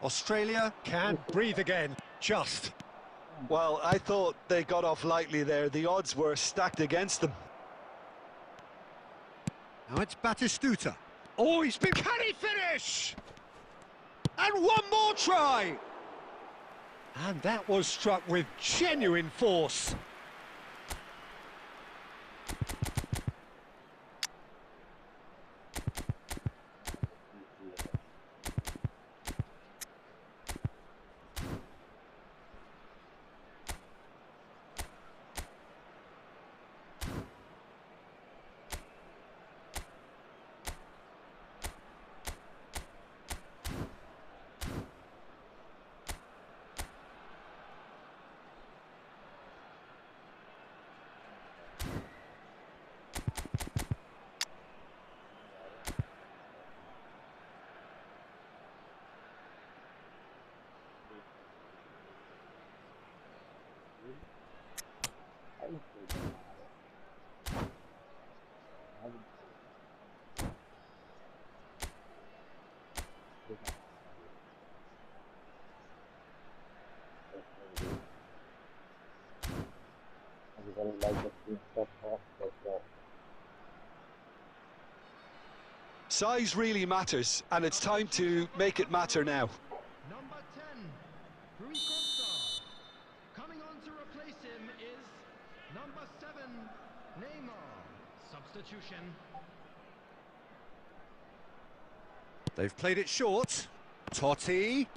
Australia can breathe again. Just. Well, I thought they got off lightly there. The odds were stacked against them. Now it's Batistuta. Oh, he's been... Can he finish? And one more try. And that was struck with genuine force. Size really matters, and it's time to make it matter now. Number 10, Rui Costa. Coming on to replace him is number 7, Neymar. Substitution. They've played it short. Totti.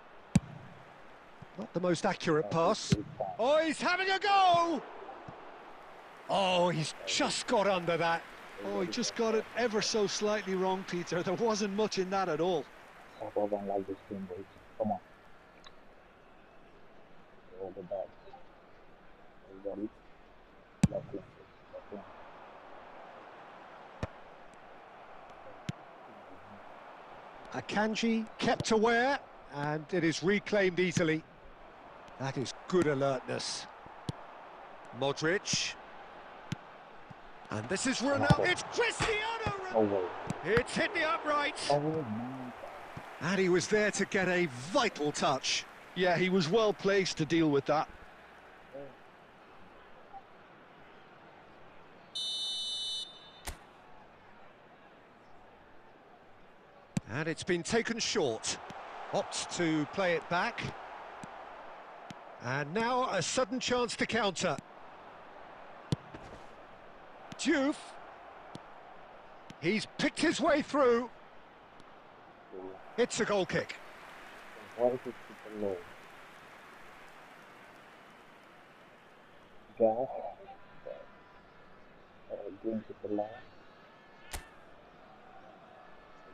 Not the most accurate pass. Oh, he's having a go! Oh, he's just got under that. Oh, he just got it ever so slightly wrong, Peter. There wasn't much in that at all. I don't like this team, boys. Come on. All the bad. Everybody. Left wing. Left wing. Akanji kept aware, and it is reclaimed easily. That is good alertness. Modric. And this is Ronaldo. It's Cristiano Ronaldo. It's hit the upright. And he was there to get a vital touch. Yeah, he was well placed to deal with that. And it's been taken short. Opts to play it back. And now a sudden chance to counter. Diouf. He's picked his way through. It's a goal kick. Why is it super low? Gas. Going super low.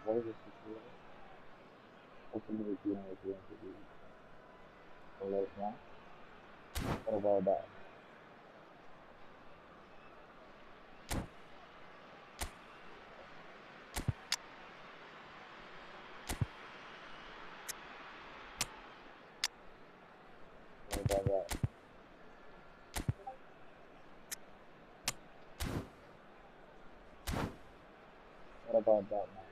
Why is it super low? Hopefully the game is going to be a low now. What about that? What about that? What about that now?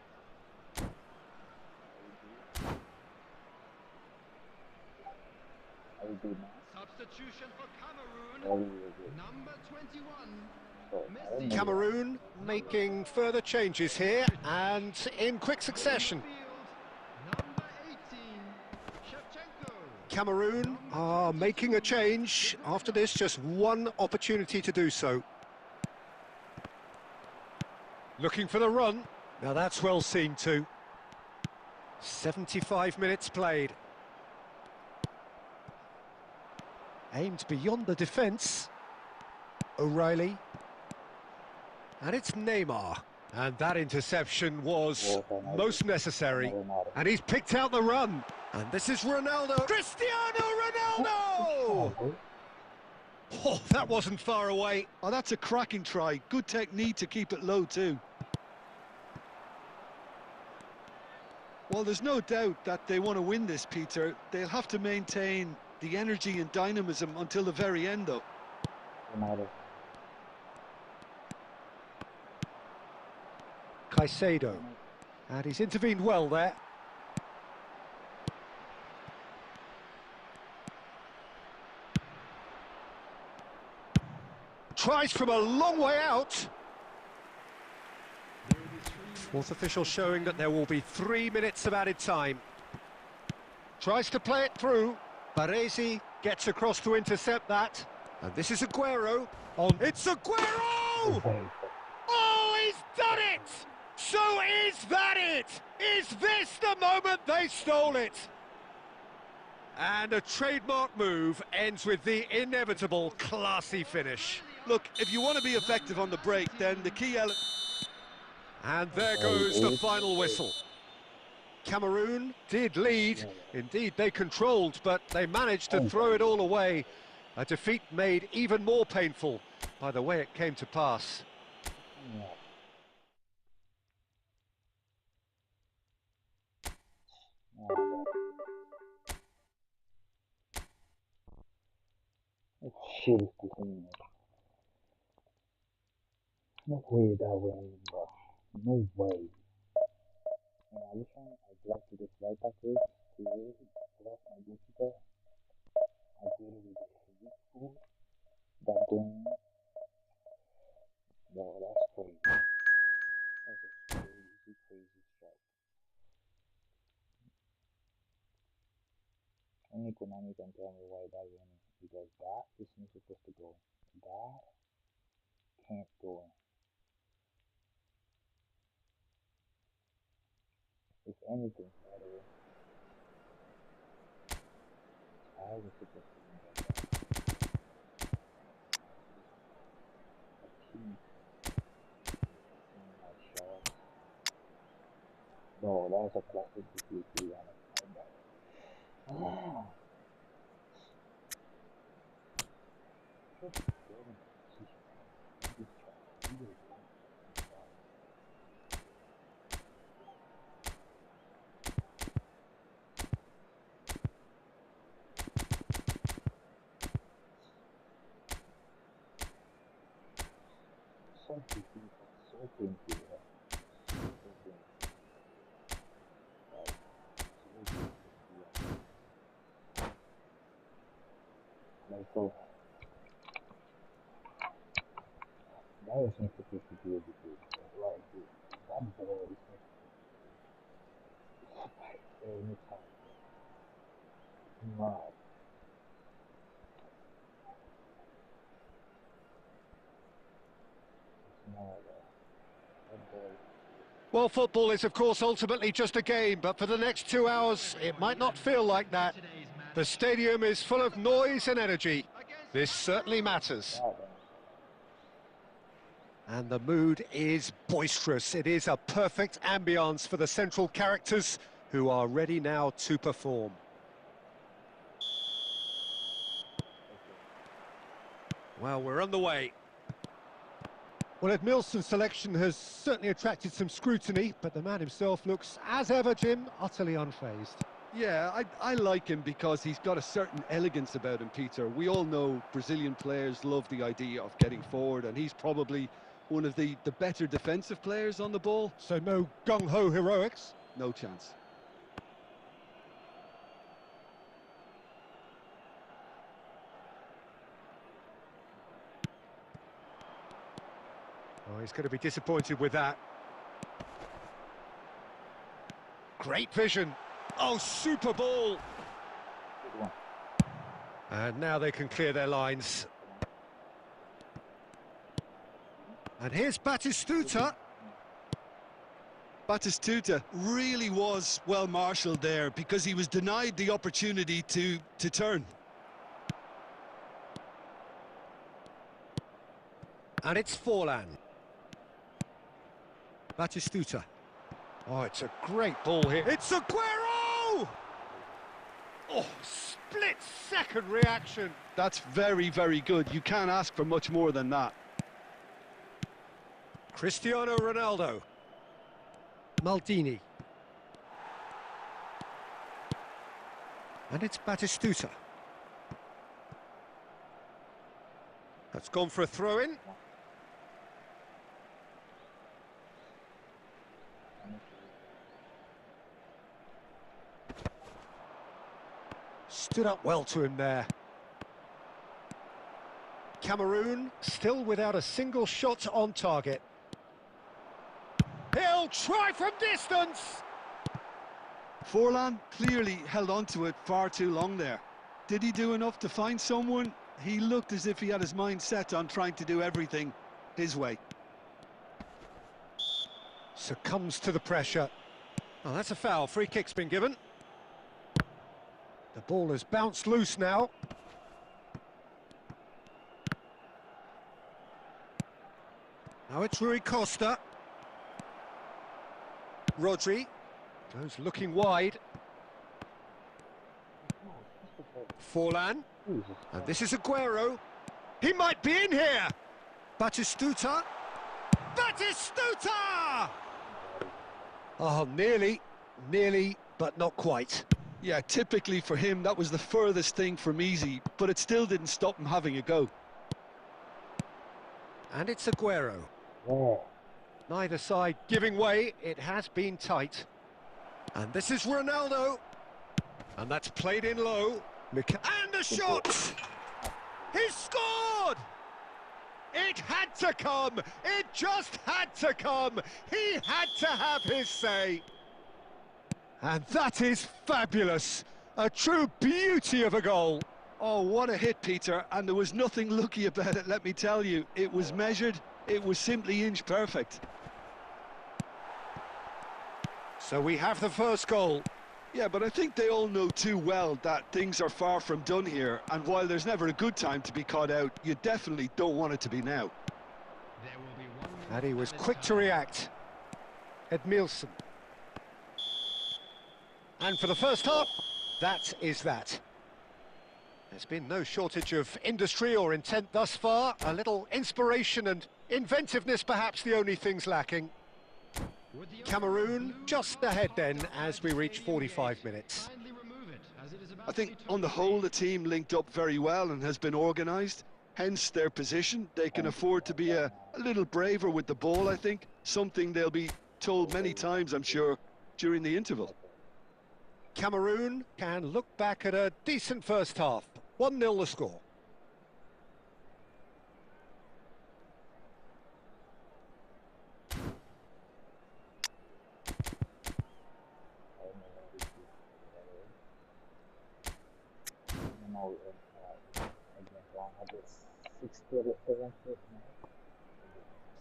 Are we good now? Substitution for Or Cameroon. we were good? Number 21. So, I don't know. Cameroon making further changes here and in quick succession. Field. Number 18. Shevchenko. Cameroon are making a change after this, just one opportunity to do so. Looking for the run. Now that's well seen too. 75 minutes played. Aimed beyond the defence. O'Reilly. And it's Neymar. And that interception was most necessary. And he's picked out the run. And this is Ronaldo. Cristiano Ronaldo! Oh, that wasn't far away. Oh, that's a cracking try. Good technique to keep it low too. Well, there's no doubt that they want to win this, Peter. They'll have to maintain the energy and dynamism until the very end, though. Caicedo. And he's intervened well there. Tries from a long way out. Fourth official showing that there will be 3 minutes of added time. Tries to play it through. Baresi gets across to intercept that. And this is Aguero. It's Aguero! Oh, he's done it! So is that it? Is this the moment they stole it? And a trademark move ends with the inevitable classy finish. Look, if you want to be effective on the break, then the key element... And there goes the final whistle. Cameroon did lead. Indeed, they controlled, but they managed to throw it all away. A defeat made even more painful by the way it came to pass. Shit is this thing. No way that way, bro. No way. In addition, I'd like to just right back this to plus my goalkeeper. I did it with a weak fool. That game. No, that's crazy. That's a crazy, crazy strike. Only Konami can tell me why that went in. Because that isn't supposed to go. That can't go in. If anything, by the way, I was supposed to win that. A team like shots. No, that was a classic defeat, to be honest. Ah. Just go in position. Just try. You will win. So painful. So painful. So painful. Like, so painful. Like, so, that was not supposed to be a defeat. Like, dude, that ball is not supposed to be any time. Mad. It's mad. That ball Well, football is, of course, ultimately just a game, but for the next 2 hours, it might not feel like that. The stadium is full of noise and energy. This certainly matters. And the mood is boisterous. It is a perfect ambience for the central characters who are ready now to perform. Well, we're on the way. Well, Edmilson's selection has certainly attracted some scrutiny, but the man himself looks, as ever, Jim, utterly unfazed. Yeah, I like him because he's got a certain elegance about him, Peter. We all know Brazilian players love the idea of getting forward, and he's probably one of the better defensive players on the ball. So no gung-ho heroics? No chance. Oh, he's going to be disappointed with that. Great vision. Oh, super ball. And now they can clear their lines. And here's Batistuta. Batistuta really was well marshalled there because he was denied the opportunity to turn. And it's Forlan. Batistuta. Oh, it's a great ball here. It's Aguero! Oh, split-second reaction. That's very, very good. You can't ask for much more than that. Cristiano Ronaldo. Maldini. And it's Batistuta. That's gone for a throw-in. Stood up well to him there. Cameroon still without a single shot on target. He'll try from distance! Forlan clearly held on to it far too long there. Did he do enough to find someone? He looked as if he had his mind set on trying to do everything his way. Succumbs to the pressure. Oh, that's a foul. Free kick's been given. The ball has bounced loose now. Now it's Rui Costa. Rodri goes looking wide. Forlan. And this is Aguero. He might be in here. Batistuta. Batistuta! Oh, nearly, but not quite. Yeah, typically for him, that was the furthest thing from easy, but it still didn't stop him having a go. And it's Aguero. Oh. Neither side giving way. It has been tight. And this is Ronaldo. And that's played in low. And the shot! He scored! It had to come! It just had to come! He had to have his say! And that is fabulous! A true beauty of a goal! Oh, what a hit, Peter, and there was nothing lucky about it, let me tell you. It was measured, it was simply inch perfect. So we have the first goal. Yeah, but I think they all know too well that things are far from done here, and while there's never a good time to be caught out, you definitely don't want it to be now. And he was quick to react. Edmilson. And for the first half, that is that. There's been no shortage of industry or intent thus far. A little inspiration and inventiveness, perhaps the only things lacking. Cameroon just ahead then as we reach 45 minutes. I think on the whole the team linked up very well and has been organised, hence their position. They can afford to be a little braver with the ball, I think, something they'll be told many times, I'm sure, during the interval. Cameroon can look back at a decent first half. 1-0 the score.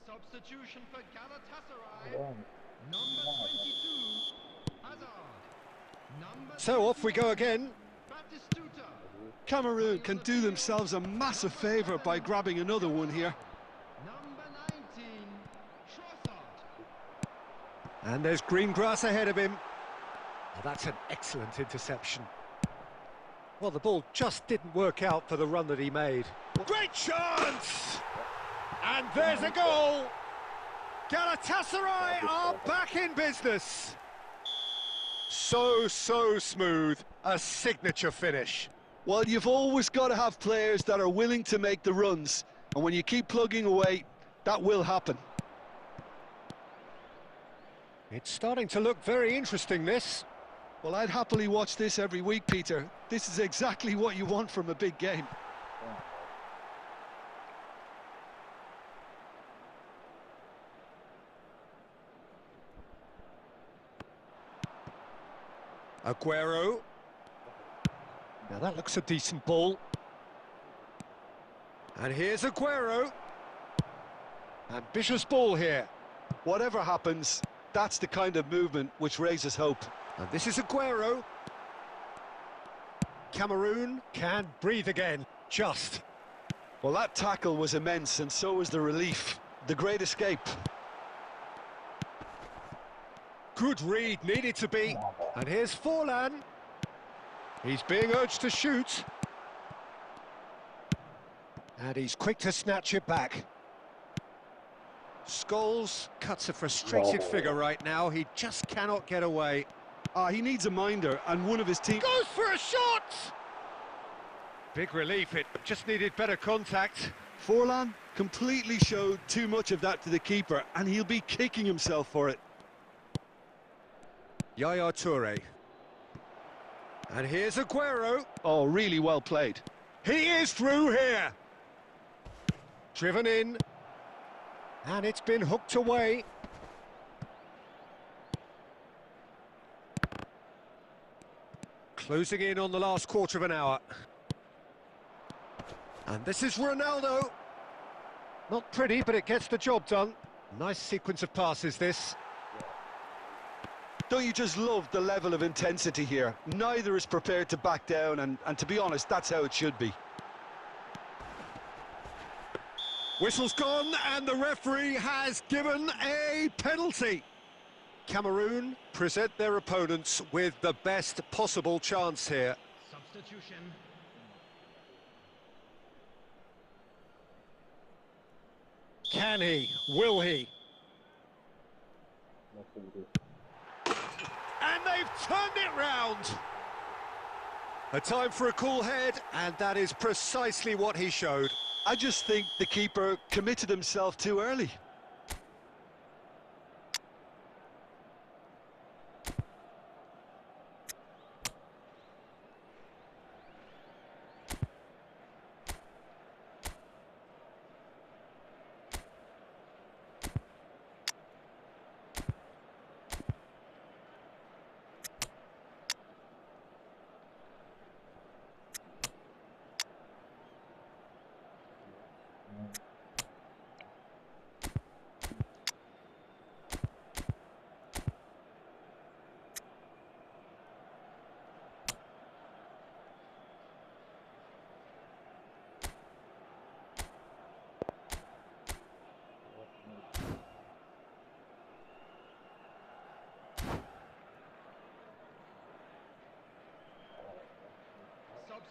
Substitution for Galatasaray. Number 22, Hazard. Number So off we go again. Batistuta. Cameroon can do themselves a massive favour by grabbing another one here. Number 19, Trossard. And there's green grass ahead of him. Oh, that's an excellent interception. Well, the ball just didn't work out for the run that he made. Great chance! And there's a goal! Galatasaray are back in business. So smooth. A signature finish. Well, you've always got to have players that are willing to make the runs. And when you keep plugging away, that will happen. It's starting to look very interesting, this. Well, I'd happily watch this every week, Peter. This is exactly what you want from a big game. Aguero. Now that looks a decent ball. And here's Aguero. Ambitious ball here. Whatever happens, that's the kind of movement which raises hope. And this is Aguero. Cameroon can breathe again. Just. Well, that tackle was immense, and so was the relief. The great escape. Good read, needed to be. And here's Forlan. He's being urged to shoot. And he's quick to snatch it back. Scholes cuts a frustrated figure right now. He just cannot get away. He needs a minder, and one of his team... Goes for a shot! Big relief, it just needed better contact. Forlan completely showed too much of that to the keeper, and he'll be kicking himself for it. Yaya Toure. And here's Aguero. Oh, really well played. He is through here. Driven in. And it's been hooked away. Closing in on the last quarter of an hour. And this is Ronaldo. Not pretty, but it gets the job done. Nice sequence of passes, this. Don't you just love the level of intensity here? Neither is prepared to back down, and to be honest, that's how it should be. Whistle's gone, and the referee has given a penalty. Cameroon present their opponents with the best possible chance here. Substitution. Can he? Will he? And they've turned it round. A time for a cool head, and that is precisely what he showed. I just think the keeper committed himself too early.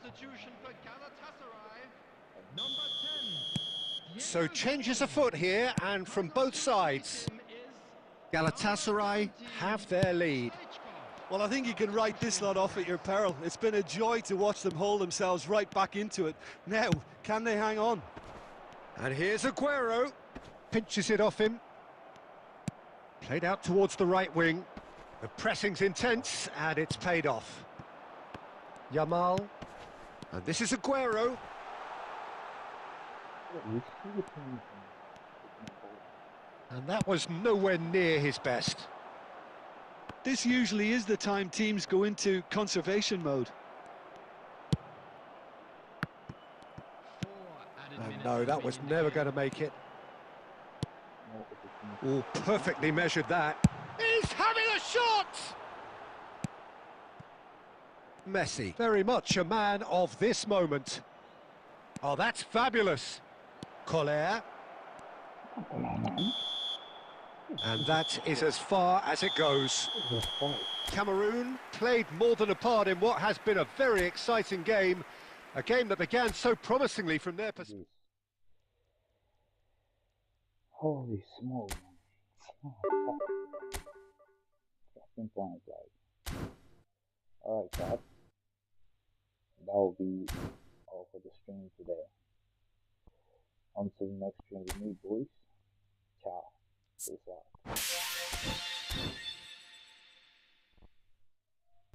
Substitution for Galatasaray. Number 10. So changes afoot here, and from both sides. Galatasaray have their lead. Well, I think you can write this lot off at your peril. It's been a joy to watch them hold themselves right back into it. Now, can they hang on? And here's Aguero. Pinches it off him. Played out towards the right wing. The pressing's intense, and it's paid off. Yamal. And this is Aguero. And that was nowhere near his best. This usually is the time teams go into conservation mode. And no, that was never going to make it. Oh, perfectly measured that. shot! Messi, very much a man of this moment. Oh, that's fabulous. Collier. Come on, man. And that is as far as it goes. This is a fight. Cameroon played more than a part in what has been a very exciting game. A game that began so promisingly from their perspective. Holy smoke, man. 15 points, like. Alright, Chad. That will be all for the stream today. Until the next stream with me, boys. Ciao. Peace out.